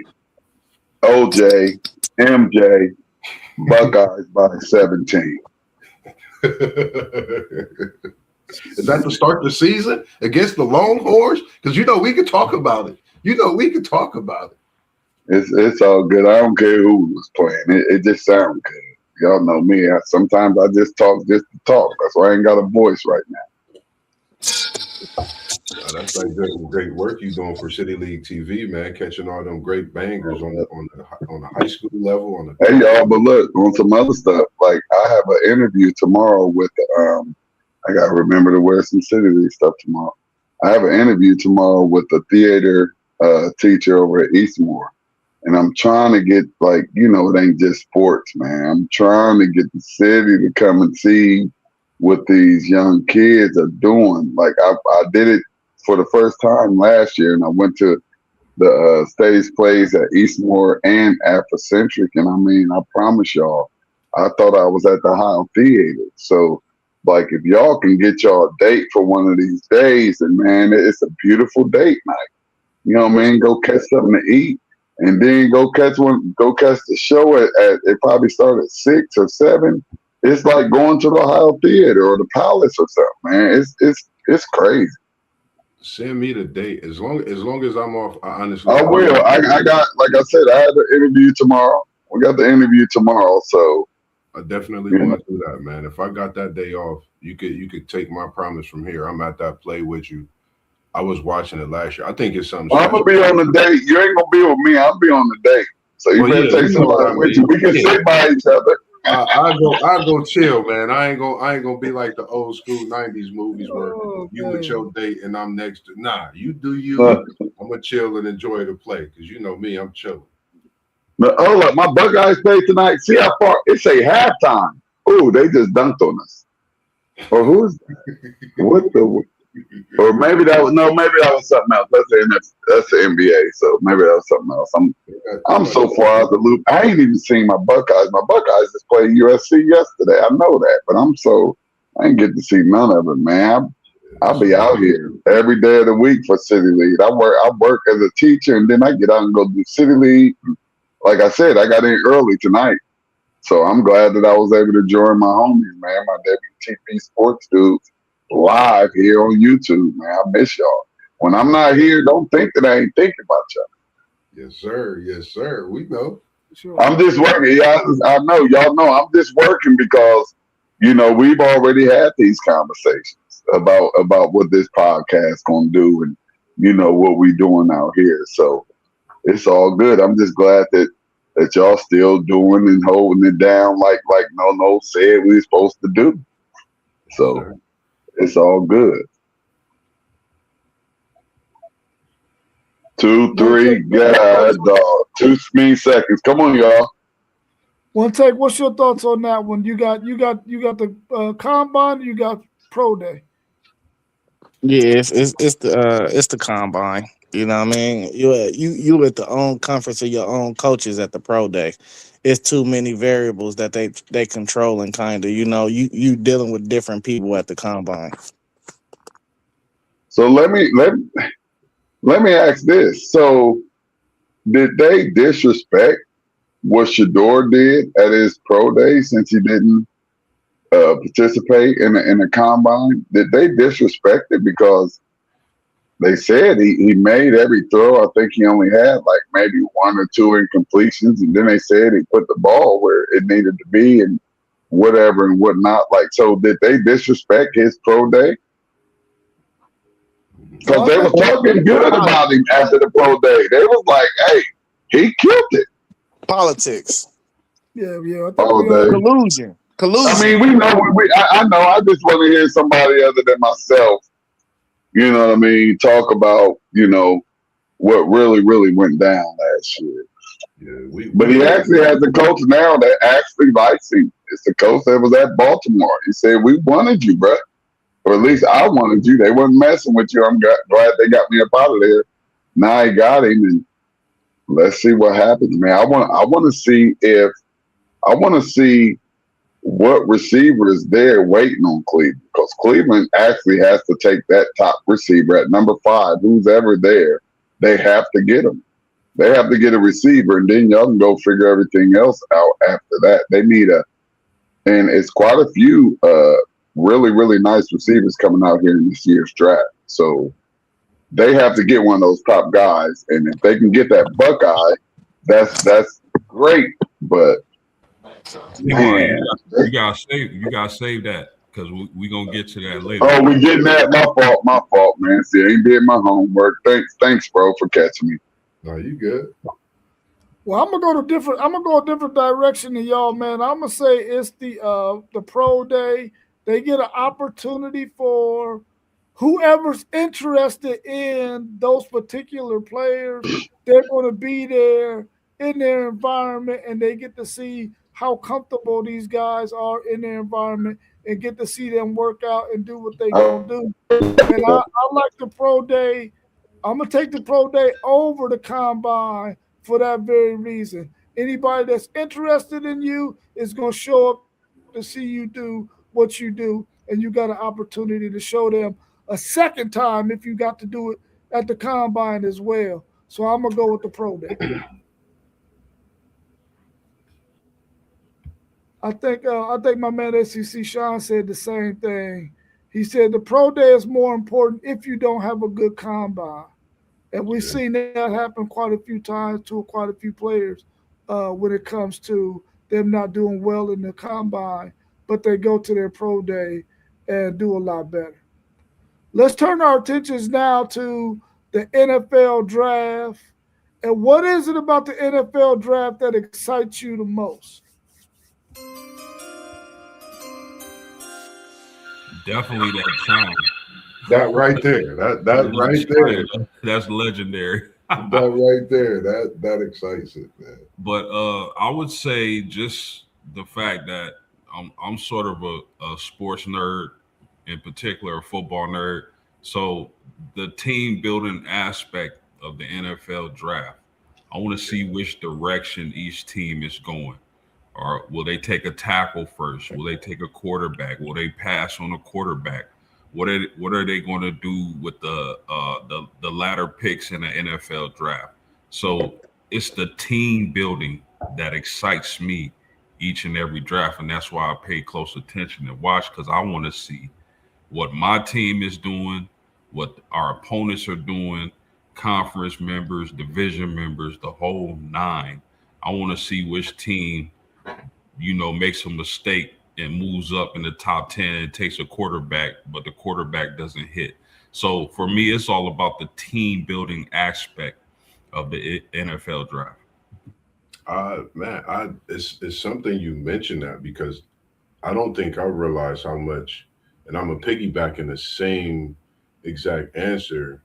OJ, MJ, Buckeyes by 17. Is that to start the season against the Longhorns? Because we could talk about it. We could talk about it. It's all good. I don't care who was playing. It just sounds good. Y'all know me. Sometimes I just talk just to talk. That's why I ain't got a voice right now. That's like great work you doing for City League TV, man. Catching all them great bangers on the high school level. Hey y'all, but look, on some other stuff. Like I have an interview tomorrow with I gotta remember to wear some City League stuff tomorrow. I have an interview tomorrow with a theater teacher over at Eastmore. And I'm trying to get, like, it ain't just sports, man. I'm trying to get the city to come and see what these young kids are doing. Like, I did it for the first time last year, and I went to the stage plays at Eastmore and Afrocentric. And I mean, I promise y'all, I thought I was at the Ohio Theater. So, like, if y'all can get y'all a date for one of these days, and man, it's a beautiful date night. You know what I mean? Go catch something to eat, and then go catch the show at it probably start at 6 or 7. It's like going to the Ohio Theater or the Palace or something, man. It's crazy. Send me the date. As long as I'm off, I honestly I will. I got, like I said, I had the interview tomorrow. We got the interview tomorrow, so I definitely want to do that, man. If I got that day off, you could take my promise from here. I'm at that play with you. I was watching it last year. I think it's something. I'm gonna be on the date. You ain't gonna be with me. I'll be on the date. So you better take somebody with you. We can sit by each other. I go chill, man. I ain't gonna be like the old school '90s movies where you with your date and I'm next to. Nah, you do you. I'm gonna chill and enjoy the play because you know me, I'm chilling. But hold up, my Buckeyes play tonight. See how far it's a halftime. Oh, they just dunked on us. Or who's what the? Or maybe that was something else. That's the NBA. So maybe that was something else. I'm so far out the loop. I ain't even seen my Buckeyes. My Buckeyes just played USC yesterday. I know that, but I ain't get to see none of it, man. I'll be out here every day of the week for City League. I work as a teacher, and then I get out and go do City League. Like I said, I got in early tonight. So I'm glad that I was able to join my homies, man, my WTP sports dudes, live here on YouTube, man. I miss y'all. When I'm not here, don't think that I ain't thinking about y'all. Yes, sir. Yes, sir. We know. Sure. I'm just working. I know. Y'all know I'm just working because, we've already had these conversations about what this podcast going to do and, what we doing out here. So it's all good. I'm just glad that y'all still doing and holding it down like No said we were supposed to do. So it's all good. 2, 3, guys, dog. 2 seconds. Come on, y'all. One take. What's your thoughts on that one? You got the combine. You got pro day. Yeah, it's the combine. You know what I mean? You at the own conference of your own coaches at the pro day. It's too many variables that they control and kind of you dealing with different people at the combine. So let me ask this. So did they disrespect what Shador did at his pro day since he didn't participate in the combine? Did they disrespect it because they said he made every throw? I think he only had like maybe 1 or 2 incompletions, and then they said he put the ball where it needed to be and whatever and whatnot. Like, so did they disrespect his pro day? Because they were talking good about him after the pro day. They was like, "Hey, he killed it." Politics. Yeah. Collusion. I mean, we know. I know. I just want to hear somebody other than myself, you know what I mean, talk about, what really, really went down last year. Yeah, but he actually has a coach now that actually likes him. It's the coach that was at Baltimore. He said, "We wanted you, bro. Or at least I wanted you. They weren't messing with you. I'm glad they got me up out of there." Now I got him, and let's see what happens, man. I want to see what receiver is there waiting on Cleveland, because Cleveland actually has to take that top receiver at number 5, who's ever there. They have to get him. They have to get a receiver, and then y'all can go figure everything else out after that. They need and it's quite a few really, really nice receivers coming out here in this year's draft. So they have to get one of those top guys, and if they can get that Buckeye, that's great. But man, you gotta save that because we gonna get to that later. Oh, we getting that? My fault, man. See, I ain't did my homework. Thanks, bro, for catching me. No, you good. Well, I'm gonna go a different direction than y'all, man. I'm gonna say it's the pro day. They get an opportunity for whoever's interested in those particular players, they're going to be there in their environment and they get to see how comfortable these guys are in their environment and get to see them work out and do what they're going to do. And I like the pro day. I'm going to take the pro day over the combine for that very reason. Anybody that's interested in you is going to show up to see you do what you do, and you got an opportunity to show them a second time if you got to do it at the combine as well. So I'm gonna go with the pro day. I think my man SEC Sean said the same thing. He said the pro day is more important if you don't have a good combine, and we've Yeah. seen that happen quite a few times to quite a few players when it comes to them not doing well in the combine, but they go to their pro day and do a lot better. Let's turn our attentions now to the NFL draft. And what is it about the NFL draft that excites you the most? Definitely that sound. That right there. That right there. That's legendary. That right there. That excites it, man. But I would say just the fact that I'm sort of a sports nerd, in particular a football nerd. So the team building aspect of the NFL draft, I want to see which direction each team is going. Or will they take a tackle first? Will they take a quarterback? Will they pass on a quarterback? What are they going to do with the latter picks in the NFL draft? So it's the team building that excites me each and every draft, and that's why I pay close attention and watch because I want to see what my team is doing, what our opponents are doing, conference members, division members, the whole nine. I want to see which team makes a mistake and moves up in the top 10 and takes a quarterback, but the quarterback doesn't hit. So for me, it's all about the team building aspect of the NFL draft. Man, it's something you mentioned that because I don't think I realized how much, and I'm a piggyback in the same exact answer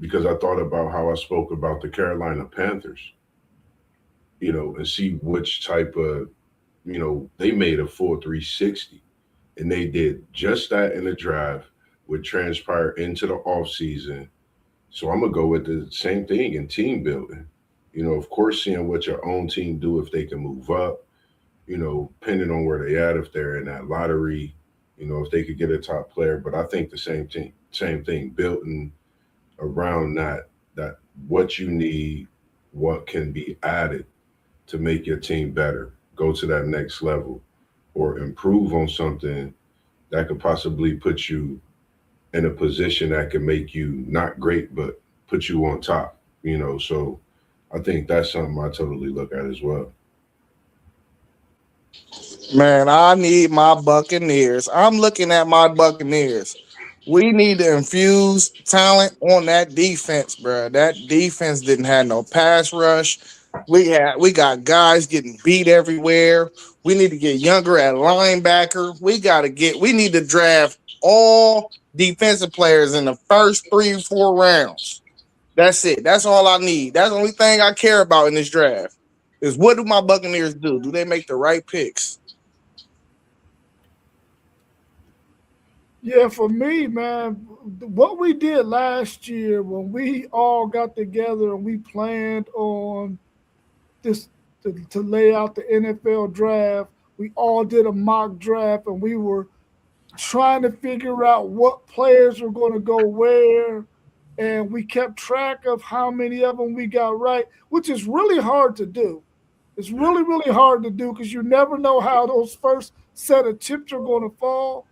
because I thought about how I spoke about the Carolina Panthers, and see which type of, they made a full 360 and they did just that in the draft would transpire into the off season. So I'm gonna go with the same thing in team building. Of course, seeing what your own team do if they can move up, depending on where they at, if they're in that lottery, if they could get a top player. But I think the same thing, building around that what you need, what can be added to make your team better, go to that next level, or improve on something that could possibly put you in a position that can make you not great, but put you on top. So I think that's something I totally look at as well. Man, I need my Buccaneers. I'm looking at my Buccaneers. We need to infuse talent on that defense, bro. That defense didn't have no pass rush. We got guys getting beat everywhere. We need to get younger at linebacker. We need to draft all defensive players in the first 3 or 4 rounds. That's it. That's all I need. That's the only thing I care about in this draft. Is what do my Buccaneers do? Do they make the right picks? Yeah, for me, man, what we did last year when we all got together and we planned on this to lay out the NFL draft, we all did a mock draft and we were trying to figure out what players were going to go where. And we kept track of how many of them we got right, which is really hard to do. It's really, really hard to do because you never know how those first set of chips are going to fall.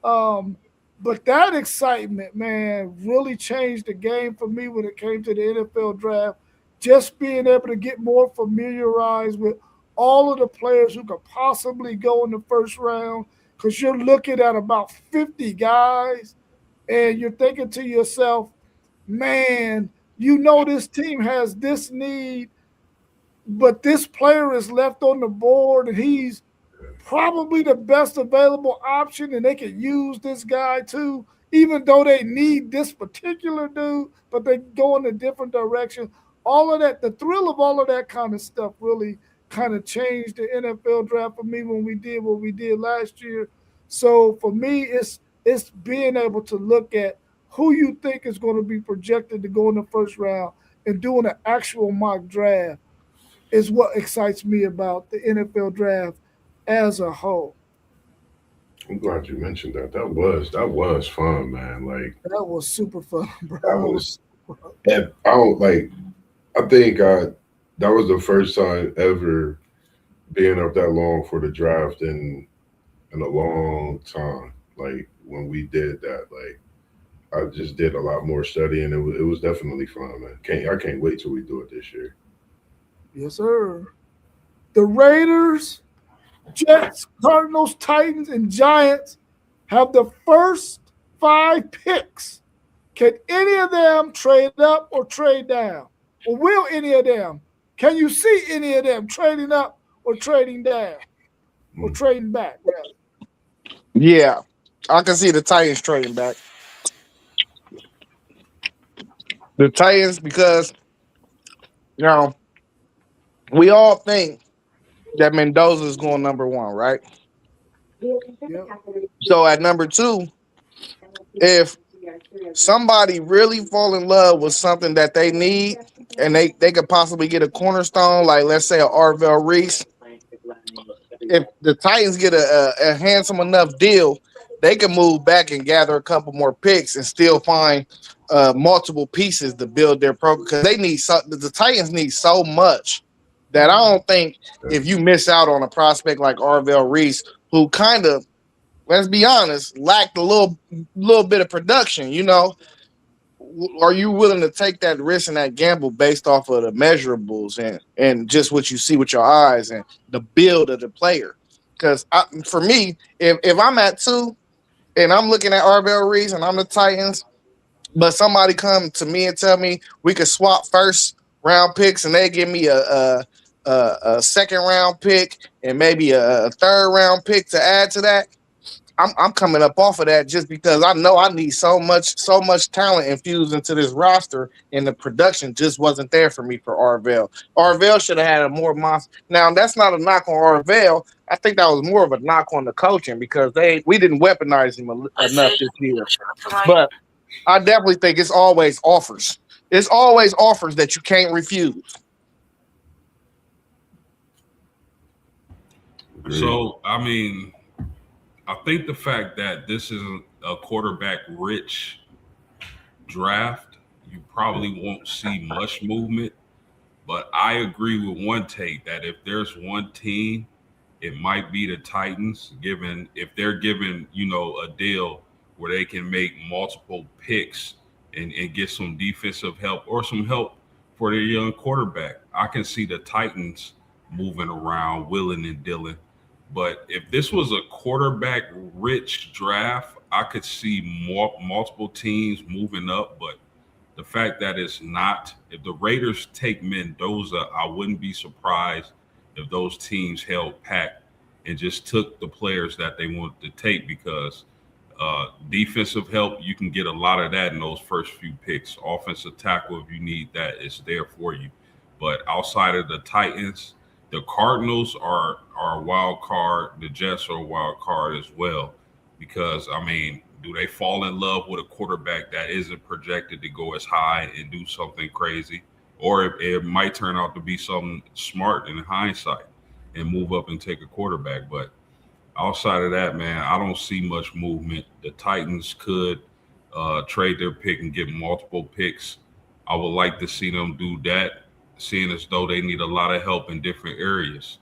Um, but that excitement, man, really changed the game for me when it came to the NFL draft. Just being able to get more familiarized with all of the players who could possibly go in the first round because you're looking at about 50 guys and you're thinking to yourself, man, this team has this need, but this player is left on the board and he's probably the best available option and they could use this guy too. even though they need this particular dude, but they go in a different direction. All of that, the thrill of all of that kind of stuff really kind of changed the NFL draft for me when we did what we did last year. So for me, it's being able to look at who you think is going to be projected to go in the first round and doing an actual mock draft is what excites me about the NFL draft as a whole. I'm glad you mentioned that. That was fun, man. Like That was super fun, bro. that was, and I don't like. I think that was the first time ever being up that long for the draft in a long time. Like when we did that, like I just did a lot more studying. It was definitely fun, man. I can't wait till we do it this year. Yes, sir. The Raiders, Jets, Cardinals, Titans, and Giants have the first five picks. Can any of them trade up or trade down? Or will any of them? Can you see any of them trading up or trading down or Mm. trading back? Rather? Yeah, I can see the Titans trading back. The Titans because you know we all think that Mendoza is going number one, right? Yep. So at number two, if somebody really fall in love with something that they need and they could possibly get a cornerstone, like let's say a Arvell Reese, if the Titans get a handsome enough deal, they can move back and gather a couple more picks and still find multiple pieces to build their program because they need the Titans need so much that I don't think if you miss out on a prospect like Arvell Reese, who kind of, let's be honest, lacked a little bit of production, are you willing to take that risk and that gamble based off of the measurables and just what you see with your eyes and the build of the player? Because for me, if I'm at two and I'm looking at Arvell Reese and I'm the Titans, but somebody come to me and tell me we could swap first round picks and they give me a second round pick and maybe a third round pick to add to that, I'm coming up off of that just because I know I need so much talent infused into this roster, and the production just wasn't there for me for Arvell. Arvell should have had a more monster. Now that's not a knock on Arvell. I think that was more of a knock on the coaching because we didn't weaponize him enough this year. But I definitely think it's always offers. It's always offers that you can't refuse. Agreed. So, I mean, I think the fact that this isn't a quarterback rich draft, you probably won't see much movement. But I agree with one take that if there's one team, it might be the Titans, given if they're given, a deal where they can make multiple picks and get some defensive help or some help for their young quarterback. I can see the Titans moving around, willing and dealing. But if this was a quarterback rich draft, I could see multiple teams moving up. But the fact that it's not, if the Raiders take Mendoza, I wouldn't be surprised if those teams held pack and just took the players that they wanted to take because defensive help, you can get a lot of that in those first few picks. Offensive tackle, if you need that, it's there for you. But outside of the Titans, the Cardinals are a wild card. The Jets are a wild card as well. Because I mean, do they fall in love with a quarterback that isn't projected to go as high and do something crazy? Or it might turn out to be something smart in hindsight and move up and take a quarterback. But outside of that, man, I don't see much movement. The Titans could trade their pick and get multiple picks. I would like to see them do that, seeing as though they need a lot of help in different areas.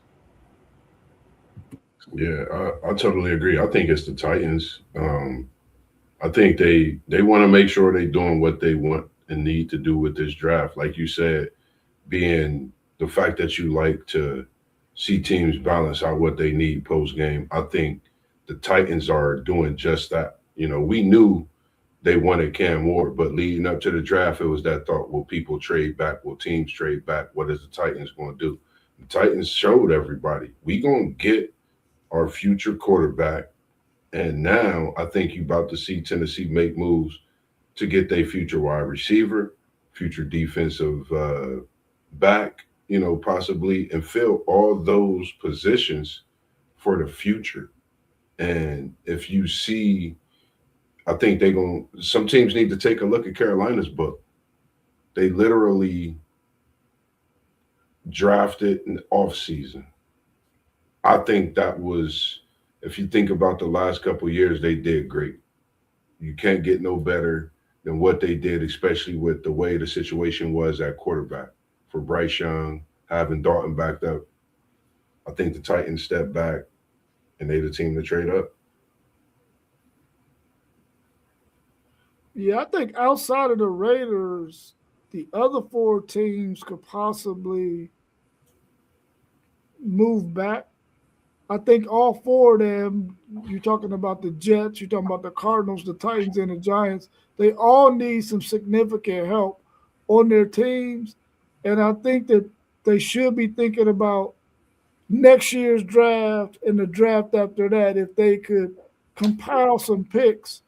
Yeah, I totally agree. I think it's the Titans. I think they want to make sure they're doing what they want and need to do with this draft. Like you said, being the fact that you like to see teams balance out what they need post game. I think the Titans are doing just that. We knew they wanted Cam Ward, but leading up to the draft, it was that thought: will people trade back? Will teams trade back? What is the Titans going to do? The Titans showed everybody we gonna get our future quarterback And now I think you're about to see Tennessee make moves to get their future wide receiver, future defensive back, possibly, and fill all those positions for the future. And if you see, I think some teams need to take a look at Carolina's book. They literally drafted an off season. I think that was, if you think about the last couple of years, they did great. You can't get no better than what they did, especially with the way the situation was at quarterback for Bryce Young, having Dalton backed up. I think the Titans stepped back and they the team to trade up. Yeah, I think outside of the Raiders, the other four teams could possibly move back. I think all four of them, you're talking about the Jets, you're talking about the Cardinals, the Titans, and the Giants, they all need some significant help on their teams. And I think that they should be thinking about next year's draft and the draft after that if they could compile some picks,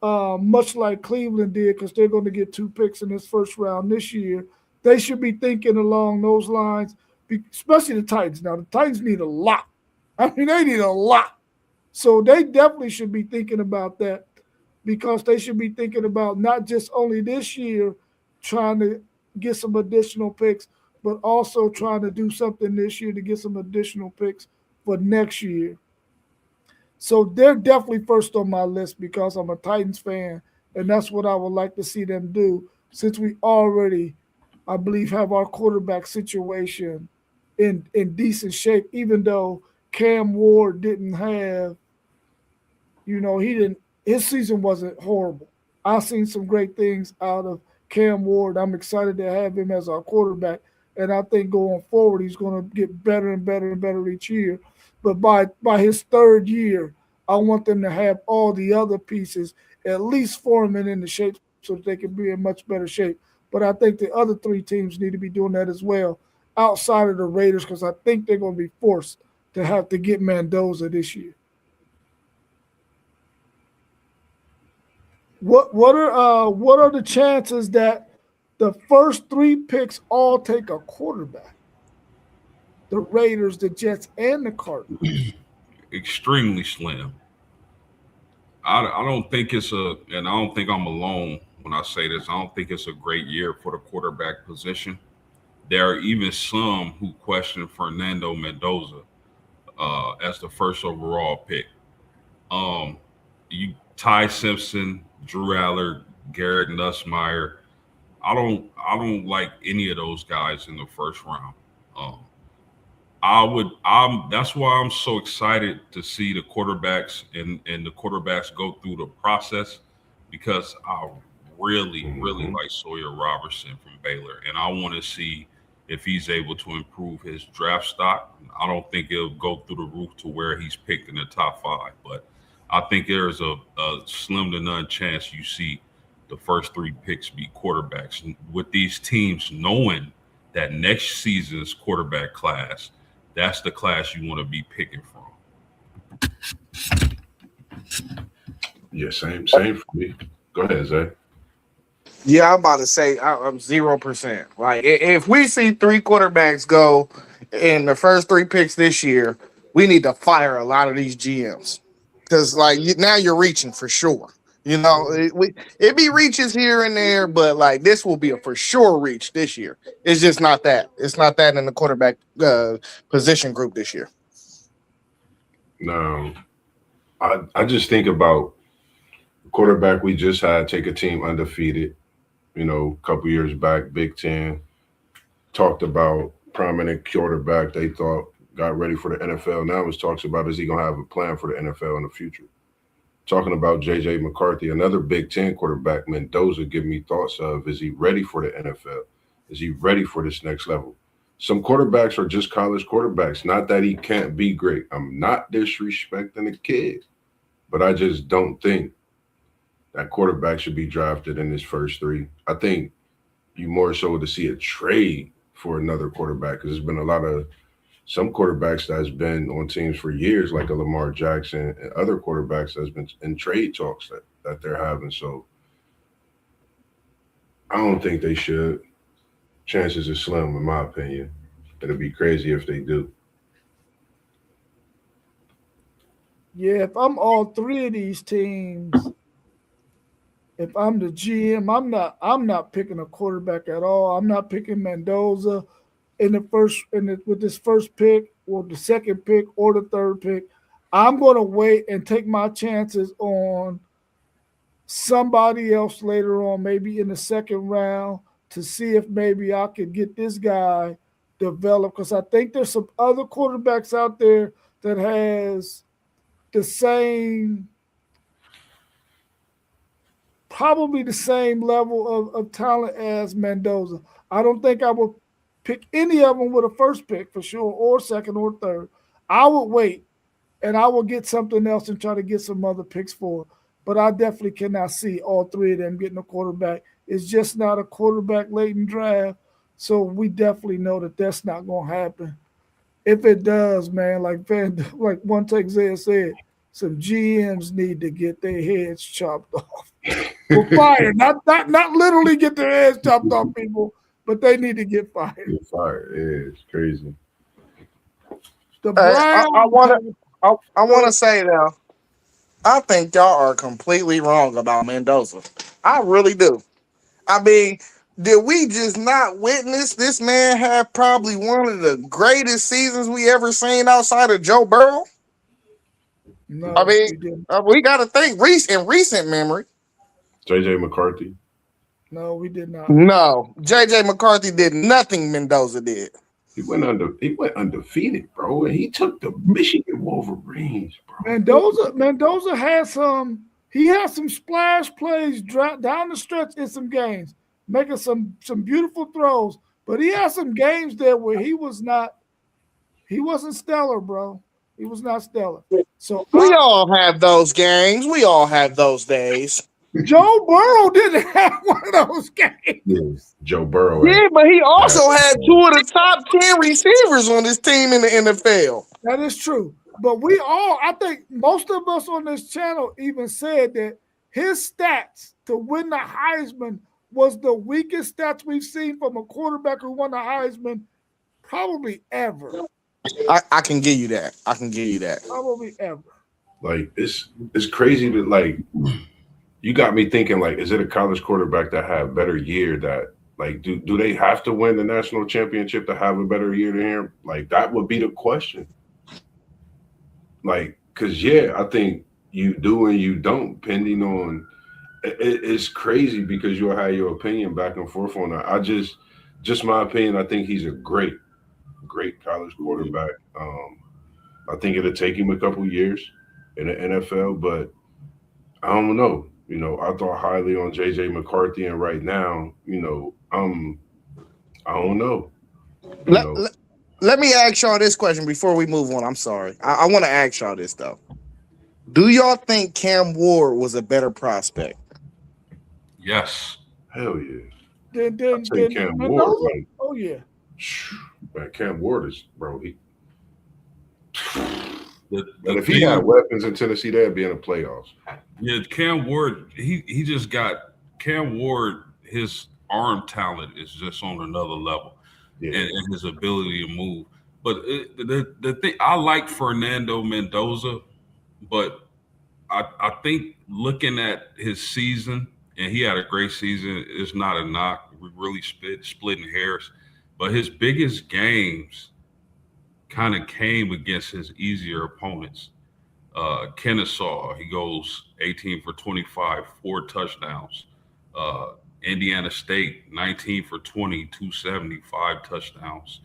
much like Cleveland did, because they're going to get 2 picks in this first round this year. They should be thinking along those lines, especially the Titans. Now, the Titans need a lot. I mean, they need a lot. So they definitely should be thinking about that because they should be thinking about not just only this year trying to get some additional picks, but also trying to do something this year to get some additional picks for next year. So they're definitely first on my list because I'm a Titans fan, and that's what I would like to see them do since we already, I believe, have our quarterback situation in decent shape, even though Cam Ward didn't have, he didn't, his season wasn't horrible. I've seen some great things out of Cam Ward. I'm excited to have him as our quarterback. And I think going forward, he's going to get better and better and better each year. But by his third year, I want them to have all the other pieces at least forming in the shape so that they can be in much better shape. But I think the other three teams need to be doing that as well outside of the Raiders because I think they're going to be forced to have to get Mendoza this year. What are the chances that the first 3 picks all take a quarterback? The Raiders, the Jets, and the Cardinals. Extremely slim. I don't think and I don't think I'm alone when I say this. I don't think it's a great year for the quarterback position. There are even some who question Fernando Mendoza as the first overall pick. You Ty Simpson, Drew Aller, Garrett Nussmeyer. I don't like any of those guys in the first round. Um, that's why I'm so excited to see the quarterbacks and the quarterbacks go through the process because I really, really Hmm. like Sawyer Robertson from Baylor. And I want to see if he's able to improve his draft stock. I don't think it'll go through the roof to where he's picked in the top 5, but I think there's a slim to none chance you see the first 3 picks be quarterbacks. And with these teams knowing that next season's quarterback class, that's the class you want to be picking from. Yeah, same for me. Go ahead, Zay. Yeah, I'm about to say I'm 0%. Like if we see 3 quarterbacks go in the first 3 picks this year, we need to fire a lot of these GMs because now you're reaching for sure. It be reaches here and there, but like this will be a for sure reach this year. It's just not that. It's not that in the quarterback position group this year. Now, I just think about the quarterback we just had take a team undefeated, a couple years back, Big Ten, talked about prominent quarterback they thought got ready for the NFL. Now it's talks about is he going to have a plan for the NFL in the future? Talking about J.J. McCarthy, another Big Ten quarterback, Mendoza, give me thoughts of is he ready for the NFL? Is he ready for this next level? Some quarterbacks are just college quarterbacks. Not that he can't be great. I'm not disrespecting the kid, but I just don't think that quarterback should be drafted in his first 3. I think you more so to see a trade for another quarterback because there's been a lot of some quarterbacks that's been on teams for years, like a Lamar Jackson, and other quarterbacks that's been in trade talks that they're having. So I don't think they should. Chances are slim, in my opinion. It'd be crazy if they do. Yeah, if I'm all three of these teams, if I'm the GM, I'm not picking a quarterback at all. I'm not picking Mendoza in the first with this first pick or the second pick or the third pick. I'm going to wait and take my chances on somebody else later on, maybe in the second round, to see if maybe I could get this guy developed. Because I think there's some other quarterbacks out there that has the same, probably the same level of talent as Mendoza. I don't think I would pick any of them with a first pick for sure, or second or third. I would wait and I will get something else and try to get some other picks for. But I definitely cannot see all three of them getting a quarterback. It's just not a quarterback laden draft. So we definitely know that that's not going to happen. If it does, man, like one take Zay said, some GMs need to get their heads chopped off. For fire, not literally get their heads chopped off, people, but they need to get fired. Get fired. Yeah, it's crazy. The I Browns. want to say though, I think y'all are completely wrong about Mendoza. I really do. I mean, did we just not witness this man have probably one of the greatest seasons we ever seen outside of Joe Burrow? No, I mean, we didn't. we got to think in recent memory. JJ McCarthy. No, we did not. No, JJ McCarthy did nothing Mendoza did. He went undefeated, bro. And he took the Michigan Wolverines, bro. Mendoza has he has some splash plays down the stretch in some games, making some beautiful throws. But he has some games there where he wasn't stellar, bro. He was not stellar. So We all have those games. We all have those days. Joe Burrow didn't have one of those games. Yeah. Joe Burrow. Yeah, but he also had two of the top 10 receivers on his team in the NFL. That is true. But I think most of us on this channel even said that his stats to win the Heisman was the weakest stats we've seen from a quarterback who won the Heisman probably ever. I can give you that. I can give you that. Probably ever. Like it's crazy to like. You got me thinking, like, is it a college quarterback that had better year that, like, do they have to win the national championship to have a better year than him? Like, that would be the question. Like, because, yeah, I think you do and you don't, depending on it's crazy because you'll have your opinion back and forth on that. Just my opinion, I think he's a great college quarterback. I think it'll take him a couple years in the NFL, but I don't know. You know, I thought highly on JJ McCarthy, and right now, you know, I don't know. Let me ask y'all this question before we move on. I'm sorry. I want to ask y'all this though. Do y'all think Cam Ward was a better prospect? Yes. Hell yeah. Then Cam Ward. Like, oh yeah. Man, Cam Ward is, bro. And if he had weapons in Tennessee, they'd be in the playoffs. Yeah, Cam Ward, he just got Cam Ward, his arm talent is just on another level, and his ability to move. But the thing I like Fernando Mendoza, but I think looking at his season, and he had a great season, is not a knock. We really splitting hairs, but his biggest games kind of came against his easier opponents. Kennesaw, he goes 18 for 25, 4 touchdowns. Indiana State, 19 for 20, 275 touchdowns.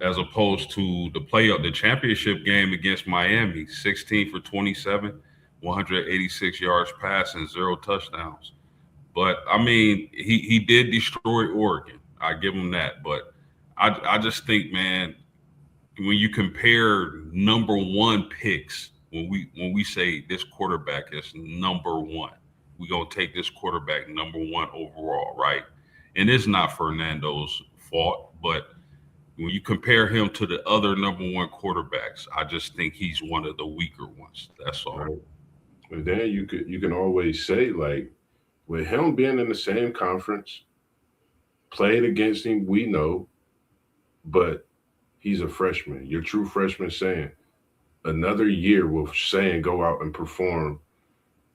As opposed to the championship game against Miami, 16 for 27, 186 yards passing, 0 touchdowns. But I mean, he did destroy Oregon. I give him that. But I just think, man, when you compare number one picks, when we say this quarterback is number one, we're gonna take this quarterback number one overall, right? And it's not Fernando's fault, but when you compare him to the other number one quarterbacks, I just think he's one of the weaker ones. That's all. Right. And then you can always say, like, with him being in the same conference, played against him, we know, but he's a freshman. Your true freshman saying another year with saying go out and perform,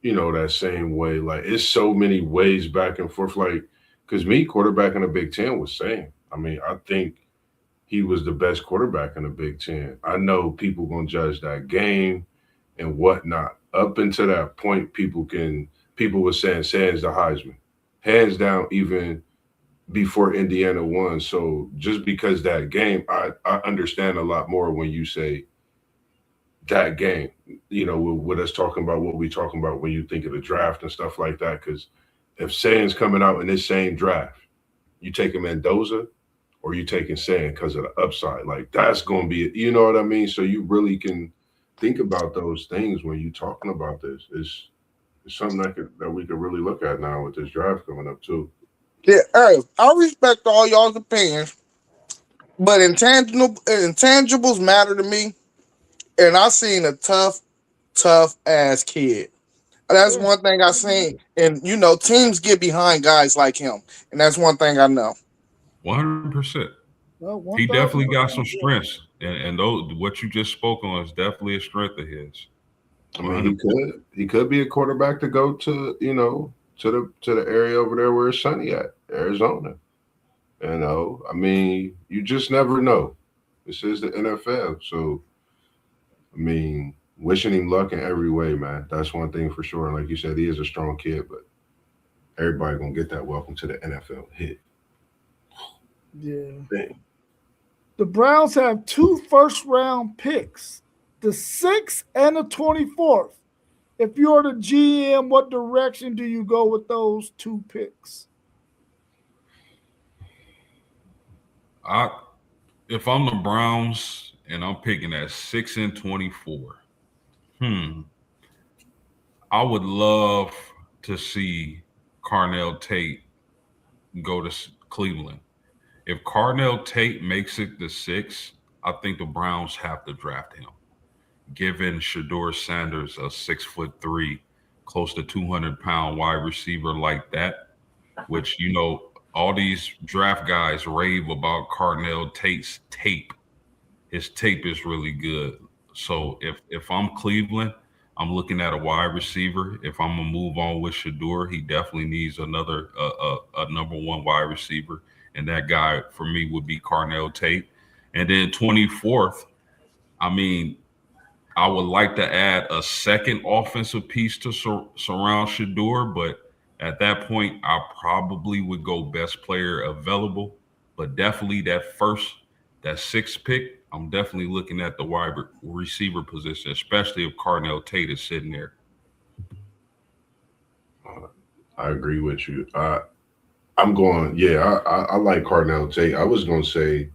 that same way. Like, it's so many ways back and forth. Like, because me, quarterback in the Big Ten was saying, I mean, I think he was the best quarterback in the Big Ten. I know people gonna judge that game and whatnot. Up until that point, people were saying Sands the Heisman, hands down, even before Indiana won. So just because that game, I understand a lot more when you say that game. With us talking about what we talking about when you think of the draft and stuff like that. Because if Sands coming out in this same draft, you taking Mendoza or you taking Sand because of the upside. Like, that's going to be, you know what I mean? So you really can think about those things when you're talking about this. It's something that we could really look at now with this draft coming up too. Yeah, hey, I respect all y'all's opinions, but intangibles matter to me. And I seen a tough ass kid. That's Yeah. one thing I seen. And teams get behind guys like him. And that's one thing I know. 100%. Well, He definitely got 1,000%. some strengths, and those what you just spoke on is definitely a strength of his. I mean, he could be a quarterback to go to, to the area over there where it's sunny at, Arizona. I mean, you just never know. This is the NFL, so I mean, wishing him luck in every way, man. That's one thing for sure. And like you said, he is a strong kid, but everybody gonna get that welcome to the NFL hit. Yeah. Thing. The Browns have 2 first-round picks, the 6th and the 24th. If you're the GM, what direction do you go with those 2 picks? If I'm the Browns and I'm picking at 6 and 24, I would love to see Carnell Tate go to Cleveland. If Carnell Tate makes it the 6, I think the Browns have to draft him. Given Shador Sanders, a 6'3", close to 200-pound wide receiver like that, which all these draft guys rave about Carnell Tate's tape. His tape is really good. So if I'm Cleveland, I'm looking at a wide receiver. If I'm gonna move on with Shador, he definitely needs another a number one wide receiver, and that guy for me would be Carnell Tate. And then 24th, I mean, I would like to add a second offensive piece to surround Shador, but at that point, I probably would go best player available. But definitely that 6th pick, I'm definitely looking at the wide receiver position, especially if Carnell Tate is sitting there. I agree with you. I'm going, yeah, I like Carnell Tate. I was going to say,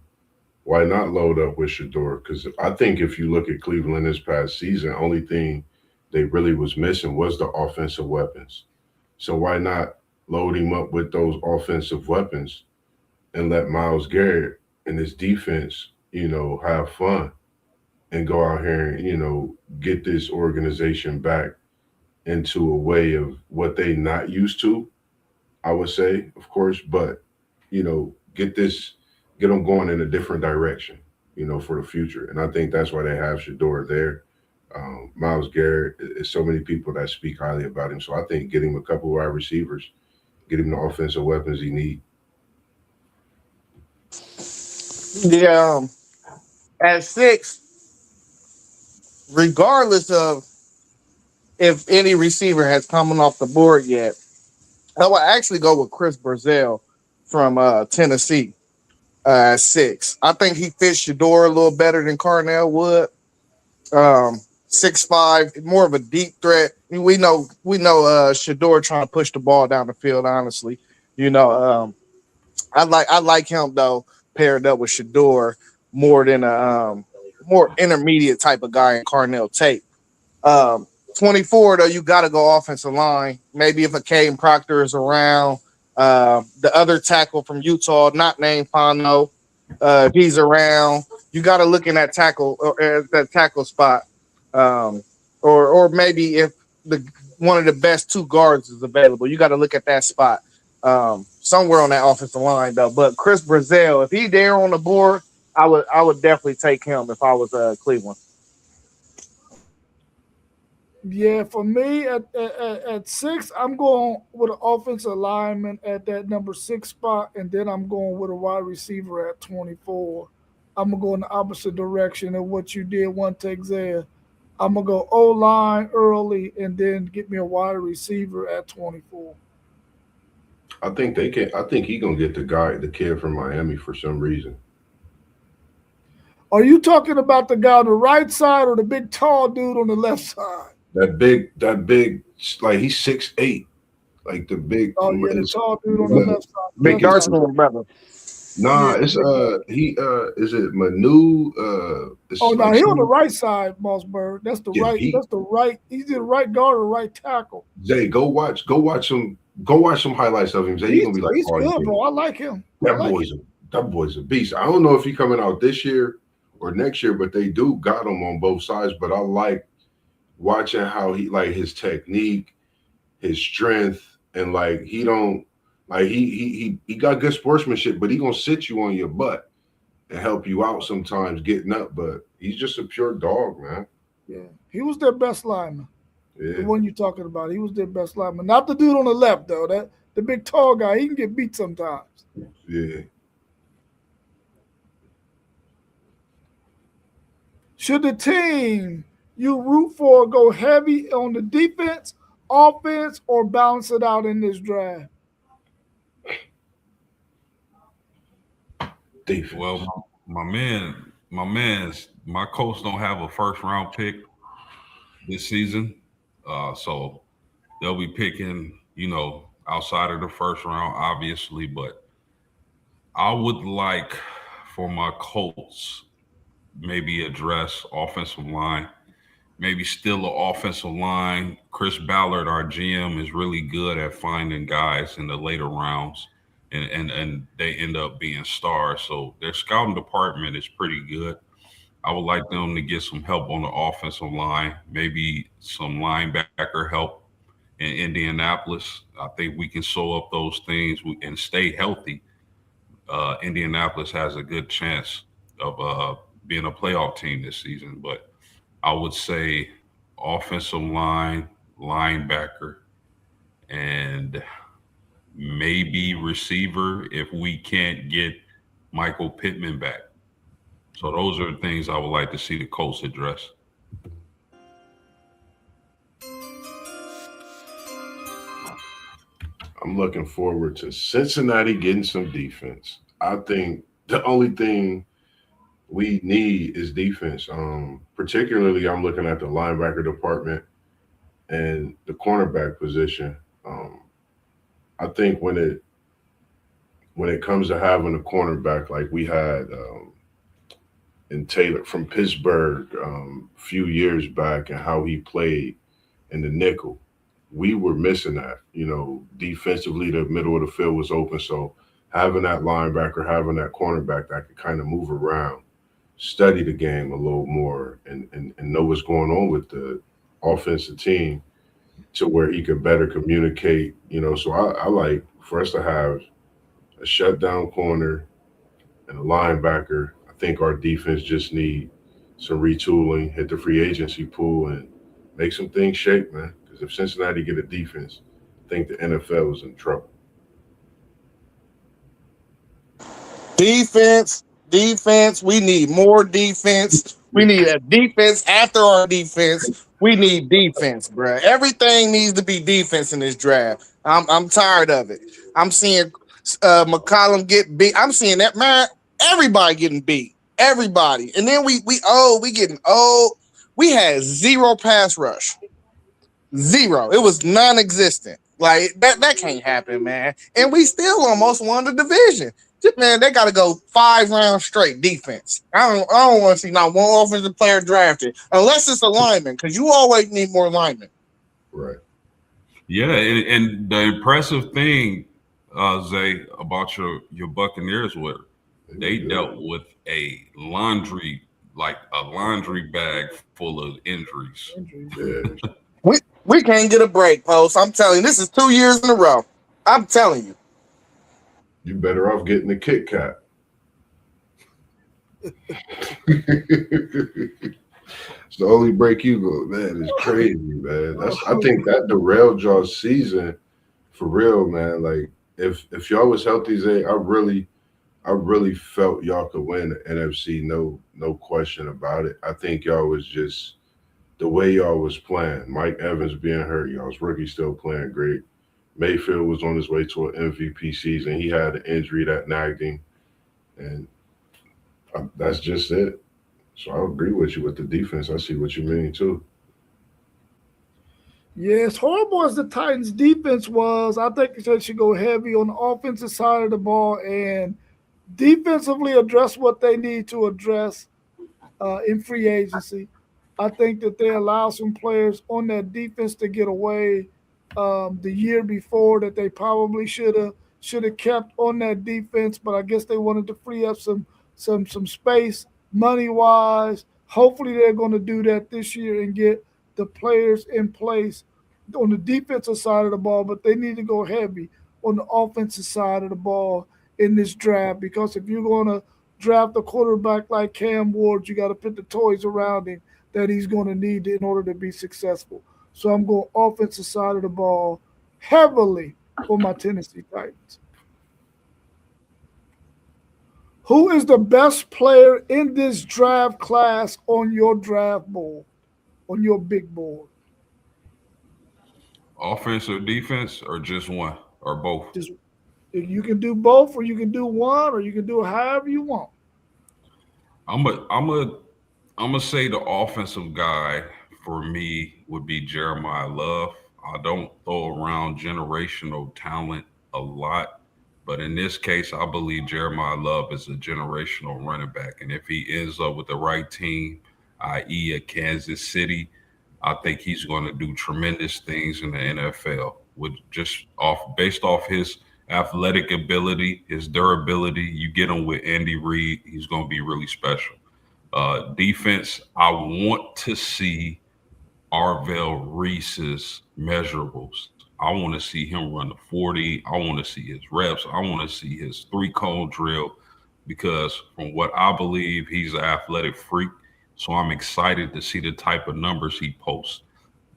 why not load up with Shador? Because I think if you look at Cleveland this past season, only thing they really was missing was the offensive weapons. So why not load him up with those offensive weapons and let Myles Garrett and his defense, have fun and go out here and, get this organization back into a way of what they not used to, I would say, of course, but, get them going in a different direction, for the future. And I think that's why they have Shador there. Myles Garrett, is so many people that speak highly about him. So I think get him a couple wide receivers, get him the offensive weapons he needs. Yeah, at 6, regardless of if any receiver has coming off the board yet, I would actually go with Chris Brazell from Tennessee at 6. I think he fits Shador a little better than Carnell would. 6'5", more of a deep threat. We know Shador trying to push the ball down the field. Honestly, I like him though paired up with Shador more than a more intermediate type of guy in Carnell Tate. 24 though, you got to go offensive line. Maybe if a Caden Proctor is around, the other tackle from Utah, not named Fano. If he's around, you got to look in that tackle or that tackle spot, or maybe if the one of the best two guards is available, you got to look at that spot somewhere on that offensive line though. But Chris Brazil, if he there on the board, I would definitely take him if I was Cleveland. Yeah, for me at 6, I'm going with an offensive lineman at that number 6 spot, and then I'm going with a wide receiver at 24. I'm gonna go in the opposite direction of what you did one take there. I'm gonna go O line early, and then get me a wide receiver at 24. I think they can. I think he gonna get the kid from Miami for some reason. Are you talking about the guy on the right side or the big tall dude on the left side? That big, like he's 6'8", like the big. Oh yeah, the tall dude on the left side. Big Left side. Darcy brother. Nah, Yeah. it's is it Manu? It's Oh no, like he on the some, right side, Mossberg. That's the yeah, right. That's the right. He's the right guard or right tackle. Zay, go watch some highlights of him. Zay, you He's, gonna be like, he's oh good, yeah, bro. I like him. I that like boy's him. that boy's a beast. I don't know if he coming out this year or next year, but they do got him on both sides. But I like watching how he like his technique, his strength, and like he don't like he got good sportsmanship, but he gonna sit you on your butt and help you out sometimes getting up. But he's just a pure dog, man. Yeah, he was their best lineman. The Yeah, one you're talking about, he was their best lineman. Not the dude on the left though. That the big tall guy, he can get beat sometimes. yeah. Should the team you root for go heavy on the defense, offense, or balance it out in this draft? Defense. Well, my Colts don't have a first round pick this season, so they'll be picking, outside of the first round, obviously. But I would like for my Colts maybe address offensive line, maybe still an offensive line. Chris Ballard, our GM, is really good at finding guys in the later rounds, and they end up being stars. So their scouting department is pretty good. I would like them to get some help on the offensive line, maybe some linebacker help in Indianapolis. I think we can sew up those things and stay healthy. Indianapolis has a good chance of being a playoff team this season. But I would say offensive line, linebacker, and maybe receiver if we can't get Michael Pittman back. So those are the things I would like to see the Colts address. I'm looking forward to Cincinnati getting some defense. I think the only thing we need is defense. Particularly, I'm looking at the linebacker department and the cornerback position. I think when it comes to having a cornerback like we had in Taylor from Pittsburgh a few years back and how he played in the nickel, we were missing that. Defensively, the middle of the field was open. So having that linebacker, having that cornerback that could kind of move around, study the game a little more, and know what's going on with the offensive team to where he could better communicate. So I like for us to have a shutdown corner and a linebacker. I think our defense just need some retooling, hit the free agency pool, and make some things shake, man. Because if Cincinnati get a defense, I think the NFL is in trouble. Defense. We need more defense. We need a defense after our defense. We need defense, bro. Everything needs to be defense in this draft. I'm tired of it. I'm seeing McCollum get beat. I'm seeing that, man. Everybody getting beat. Everybody. And then we getting old. We had zero pass rush. Zero. It was non-existent. Like that can't happen, man. And we still almost won the division. Man, they got to go 5 rounds straight defense. I don't want to see not one offensive player drafted unless it's a lineman, because you always need more linemen. Right. Yeah, and the impressive thing, Zay, about your Buccaneers were They dealt with a laundry bag full of injuries. Injuries. Yeah, We can't get a break, post. I'm telling you, this is 2 years in a row. I'm telling you. you better off getting the Kit Kat. It's the only break you go, man. It's crazy, man. I think that derailed y'all's season for real, man. Like if y'all was healthy, Zay, I really felt y'all could win the NFC, no question about it. I think y'all was just the way y'all was playing. Mike Evans being hurt, y'all's rookie still playing great. Mayfield was on his way to an MVP season. He had an injury that nagged him, and that's just it. So I agree with you with the defense. I see what you mean too. Yeah, as horrible as the Titans' defense was, I think they should go heavy on the offensive side of the ball and defensively address what they need to address in free agency. I think that they allow some players on that defense to get away the year before that they probably should have kept on that defense, but I guess they wanted to free up some space money wise. Hopefully, they're going to do that this year and get the players in place on the defensive side of the ball, but they need to go heavy on the offensive side of the ball in this draft because if you're going to draft a quarterback like Cam Ward, you got to put the toys around him that he's going to need in order to be successful. So I'm going offensive side of the ball heavily for my Tennessee Titans. Who is the best player in this draft class on your draft board, on your big board? Offense or defense, or just one, or both? Just you can do both, or you can do one, or you can do it however you want. I'm a I'm a I'm gonna say the offensive guy for me would be Jeremiah Love. I don't throw around generational talent a lot, but in this case, I believe Jeremiah Love is a generational running back, and if he ends up with the right team, i.e., a Kansas City, I think he's going to do tremendous things in the NFL. With just off based off his athletic ability, his durability, you get him with Andy Reid, he's going to be really special. Defense, I want to see Arvell Reese's measurables. I want to see him run the 40. I want to see his reps. I want to see his three cone drill because, from what I believe, he's an athletic freak. So I'm excited to see the type of numbers he posts.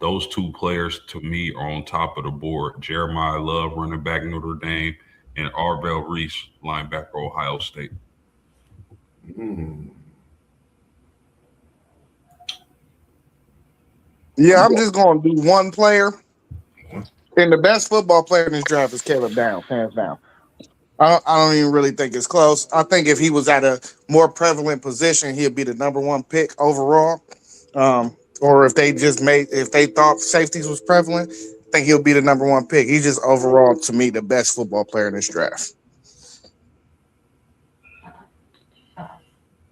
Those two players to me are on top of the board. Jeremiah Love, running back Notre Dame, and Arvell Reese, linebacker Ohio State. Mm. Yeah, I'm just going to do one player. And the best football player in this draft is Caleb Downs, hands down. I don't even really think it's close. I think if he was at a more prevalent position, he'd be the number one pick overall. Or if they thought safeties was prevalent, I think he'll be the number one pick. He's just overall, to me, the best football player in this draft.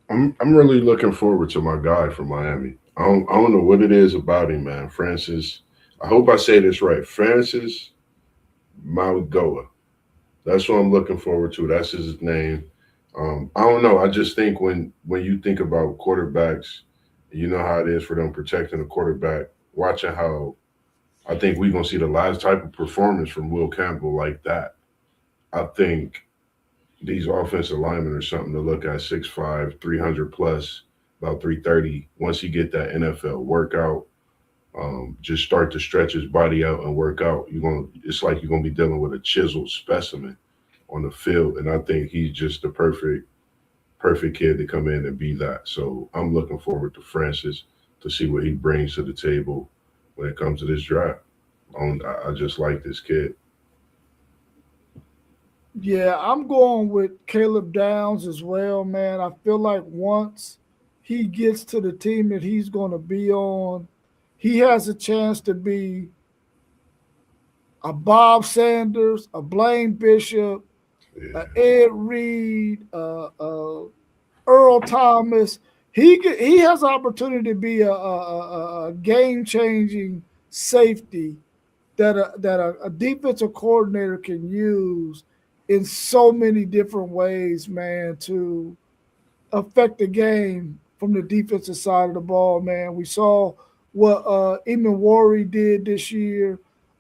I'm really looking forward to my guy from Miami. I don't know what it is about him, man. Francis. I hope I say this right. Francis Mauigoa. That's what I'm looking forward to. That's his name. I don't know. I just think when you think about quarterbacks, you know how it is for them protecting the quarterback. Watching how I think we're gonna see the last type of performance from Will Campbell like that. I think these offensive linemen are something to look at. 6'5", 300 plus, about 330. Once you get that NFL workout, just start to stretch his body out and work out. It's like you're gonna be dealing with a chiseled specimen on the field, and I think he's just the perfect kid to come in and be that. So I'm looking forward to Francis to see what he brings to the table when it comes to this draft. I just like this kid. Yeah, I'm going with Caleb Downs as well, man. I feel like once he gets to the team that he's going to be on, he has a chance to be a Bob Sanders, a Blaine Bishop, Yeah, a Ed Reed, Earl Thomas. He has an opportunity to be a game changing safety that a defensive coordinator can use in so many different ways, man, to affect the game from the defensive side of the ball, man. We saw what Eamon Worry did this year.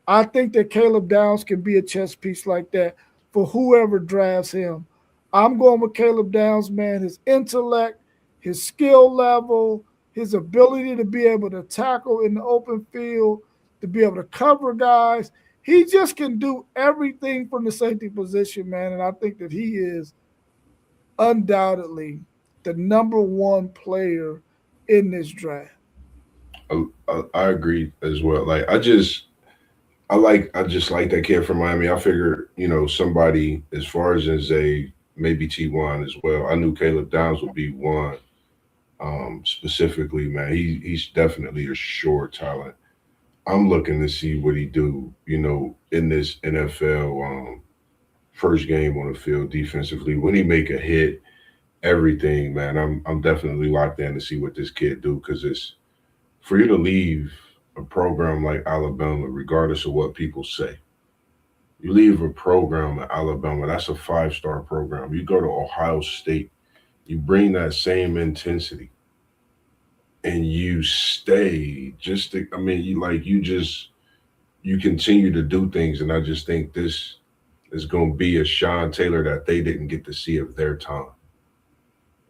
I think that Caleb Downs can be a chess piece like that for whoever drafts him. I'm going with Caleb Downs, man. His intellect, his skill level, his ability to be able to tackle in the open field, to be able to cover guys. He just can do everything from the safety position, man. And I think that he is undoubtedly the number one player in this draft. I agree as well. I just like that kid from Miami. I figured, somebody as far as a maybe T1 as well. I knew Caleb Downs would be one. Specifically, man, he's definitely a sure talent. I'm looking to see what he do, in this NFL first game on the field defensively. When he make a hit, everything, man. I'm definitely locked in to see what this kid do because it's for you to leave a program like Alabama, regardless of what people say. You leave a program at Alabama, that's a 5-star program. You go to Ohio State, you bring that same intensity and you stay I mean, you continue to do things. And I just think this is going to be a Sean Taylor that they didn't get to see of their time.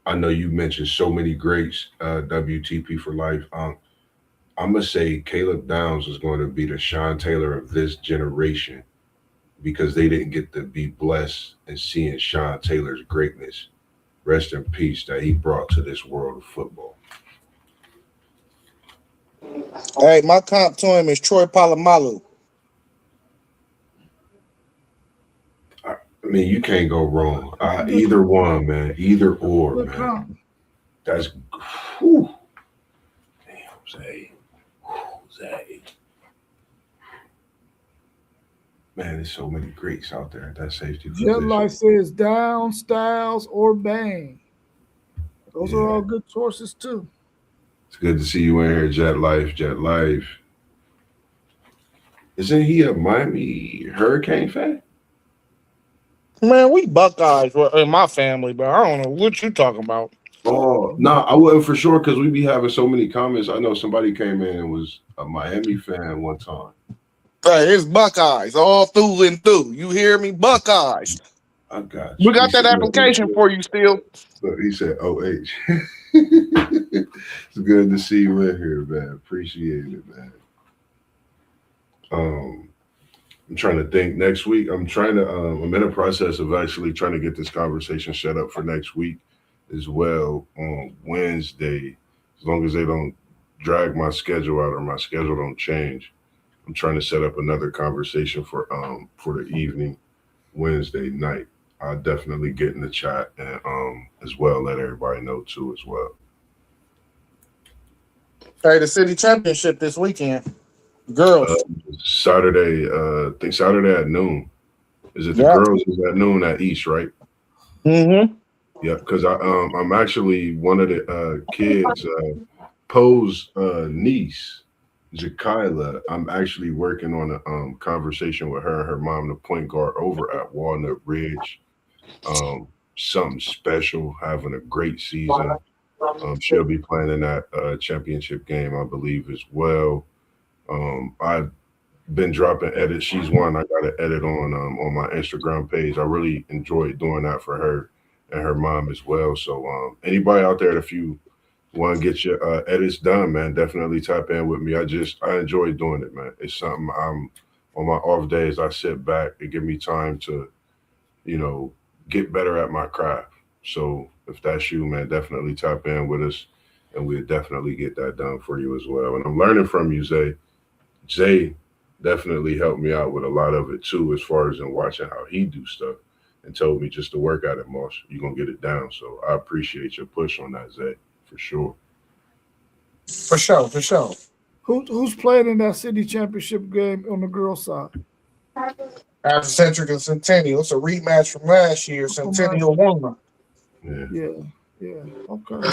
I know you mentioned so many greats, WTP for life. I'm going to say Caleb Downs is going to be the Sean Taylor of this generation because they didn't get to be blessed in seeing Sean Taylor's greatness. Rest in peace that he brought to this world of football. Hey, my comp to him is Troy Polamalu. I mean, you can't go wrong. Either one, man. Either or, Good man. comp. That's whew. Damn, Zay. Zay. Man, there's so many greats out there at that safety Jet position. Life says Down, Styles, or Bang. Those are all good choices too. It's good to see you in here, Jet Life. Jet Life. Isn't he a Miami Hurricane fan? Man, we Buckeyes in my family, but I don't know what you talking about. Oh, no, I wasn't for sure because we be having so many comments. I know somebody came in and was a Miami fan one time. Hey, it's Buckeyes all through and through. You hear me? Buckeyes. I got you. We got that application for you still. Look, he said OH. It's good to see you in here, man. Appreciate it, man. I'm trying to think next week. I'm in the process of actually trying to get this conversation set up for next week as well on Wednesday. As long as they don't drag my schedule out or my schedule don't change, I'm trying to set up another conversation for the evening Wednesday night. I'll definitely get in the chat and as well let everybody know too as well. Hey, the city championship this weekend. Girls. Saturday, I think Saturday at noon. Is it the girls is at noon at East, right? Mm-hmm. Yeah, because I'm actually one of the kids, Poe's niece, Jakila. I'm actually working on a conversation with her and her mom, the point guard over at Walnut Ridge. Something special, having a great season. She'll be playing in that championship game, I believe, as well. I've been dropping edits. She's one I got to edit on my Instagram page. I really enjoyed doing that for her and her mom as well. So anybody out there, if you want to get your edits done, man, definitely tap in with me. I enjoy doing it, man. It's something I'm on my off days. I sit back. It give me time to, get better at my craft. So if that's you, man, definitely tap in with us, and we'll definitely get that done for you as well. And I'm learning from you, Zay. Zay definitely helped me out with a lot of it too, as far as in watching how he do stuff, and told me just to work at it, Moss. You're gonna get it down. So I appreciate your push on that, Zay, for sure. For sure. Who's playing in that city championship game on the girls' side? After Centric and Centennial. It's a rematch from last year. Centennial won. Yeah. Okay.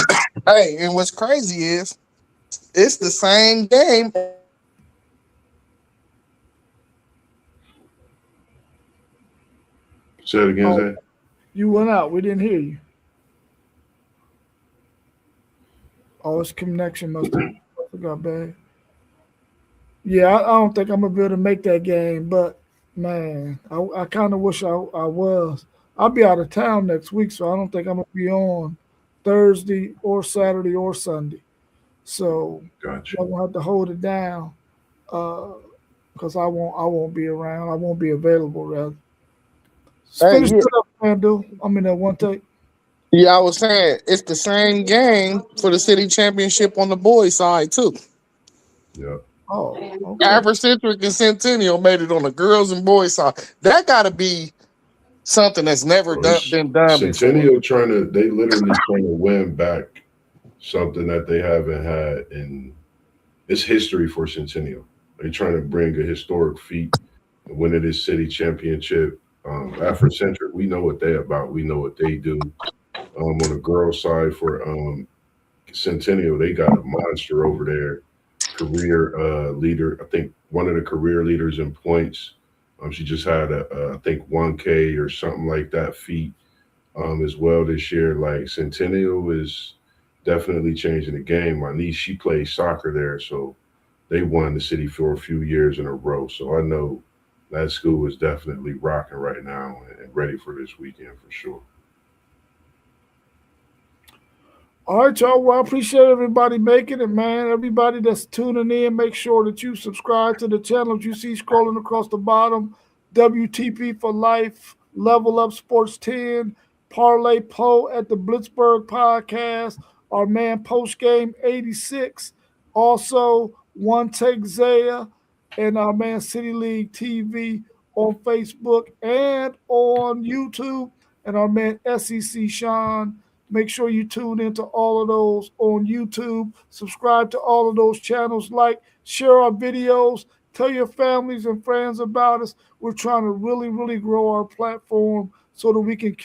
Hey, and what's crazy is it's the same game. Say it again, Oh, Zay. you went out. We didn't hear you. Oh, his connection must have got bad. Yeah, I don't think I'm gonna be able to make that game, but man, I kind of wish I was. I'll be out of town next week, so I don't think I'm gonna be on Thursday or Saturday or Sunday. So Gotcha. I'm gonna have to hold it down because I won't be around. I won't be available. Rather, Hey, finish yeah, it up, man. Do I'm in that one take. yeah, I was saying it's the same game for the city championship on the boys' side too. Yeah. Oh, okay. Africentric and Centennial made it on the girls and boys side. That got to be something that's never Well, it's been done before. Centennial they literally trying to win back something that they haven't had in it's history for Centennial. They're trying to bring a historic feat and win it is city championship. Afrocentric, we know what they about. We know what they do. On the girls' side for Centennial, they got a monster over there. Career leader, I think one of the career leaders in points. She just had I think 1K or something like that feat as well this year. Like Centennial is definitely changing the game. My niece, she plays soccer there, so they won the city for a few years in a row. So I know that school is definitely rocking right now and ready for this weekend for sure. All right, y'all. Well, I appreciate everybody making it, man. Everybody that's tuning in, make sure that you subscribe to the channels you see scrolling across the bottom. WTP for Life, Level Up Sports 10, Parlay Poe at the Blitzburg Podcast, our man Post Game 86, also One Take Zaya, and our man City League TV on Facebook and on YouTube, and our man SEC Sean. Make sure you tune into all of those on YouTube. Subscribe to all of those channels. Like, share our videos. Tell your families and friends about us. We're trying to really, really grow our platform so that we can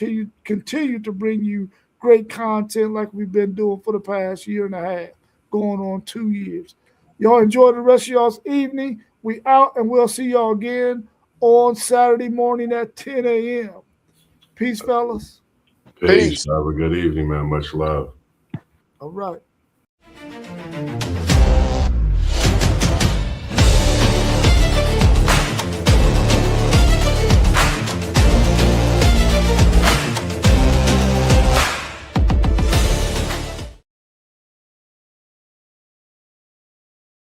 continue to bring you great content like we've been doing for the past year and a half, going on 2 years. Y'all enjoy the rest of y'all's evening. We out, and we'll see y'all again on Saturday morning at 10 a.m. Peace, fellas. Peace. Peace. Have a good evening, man. Much love. All right.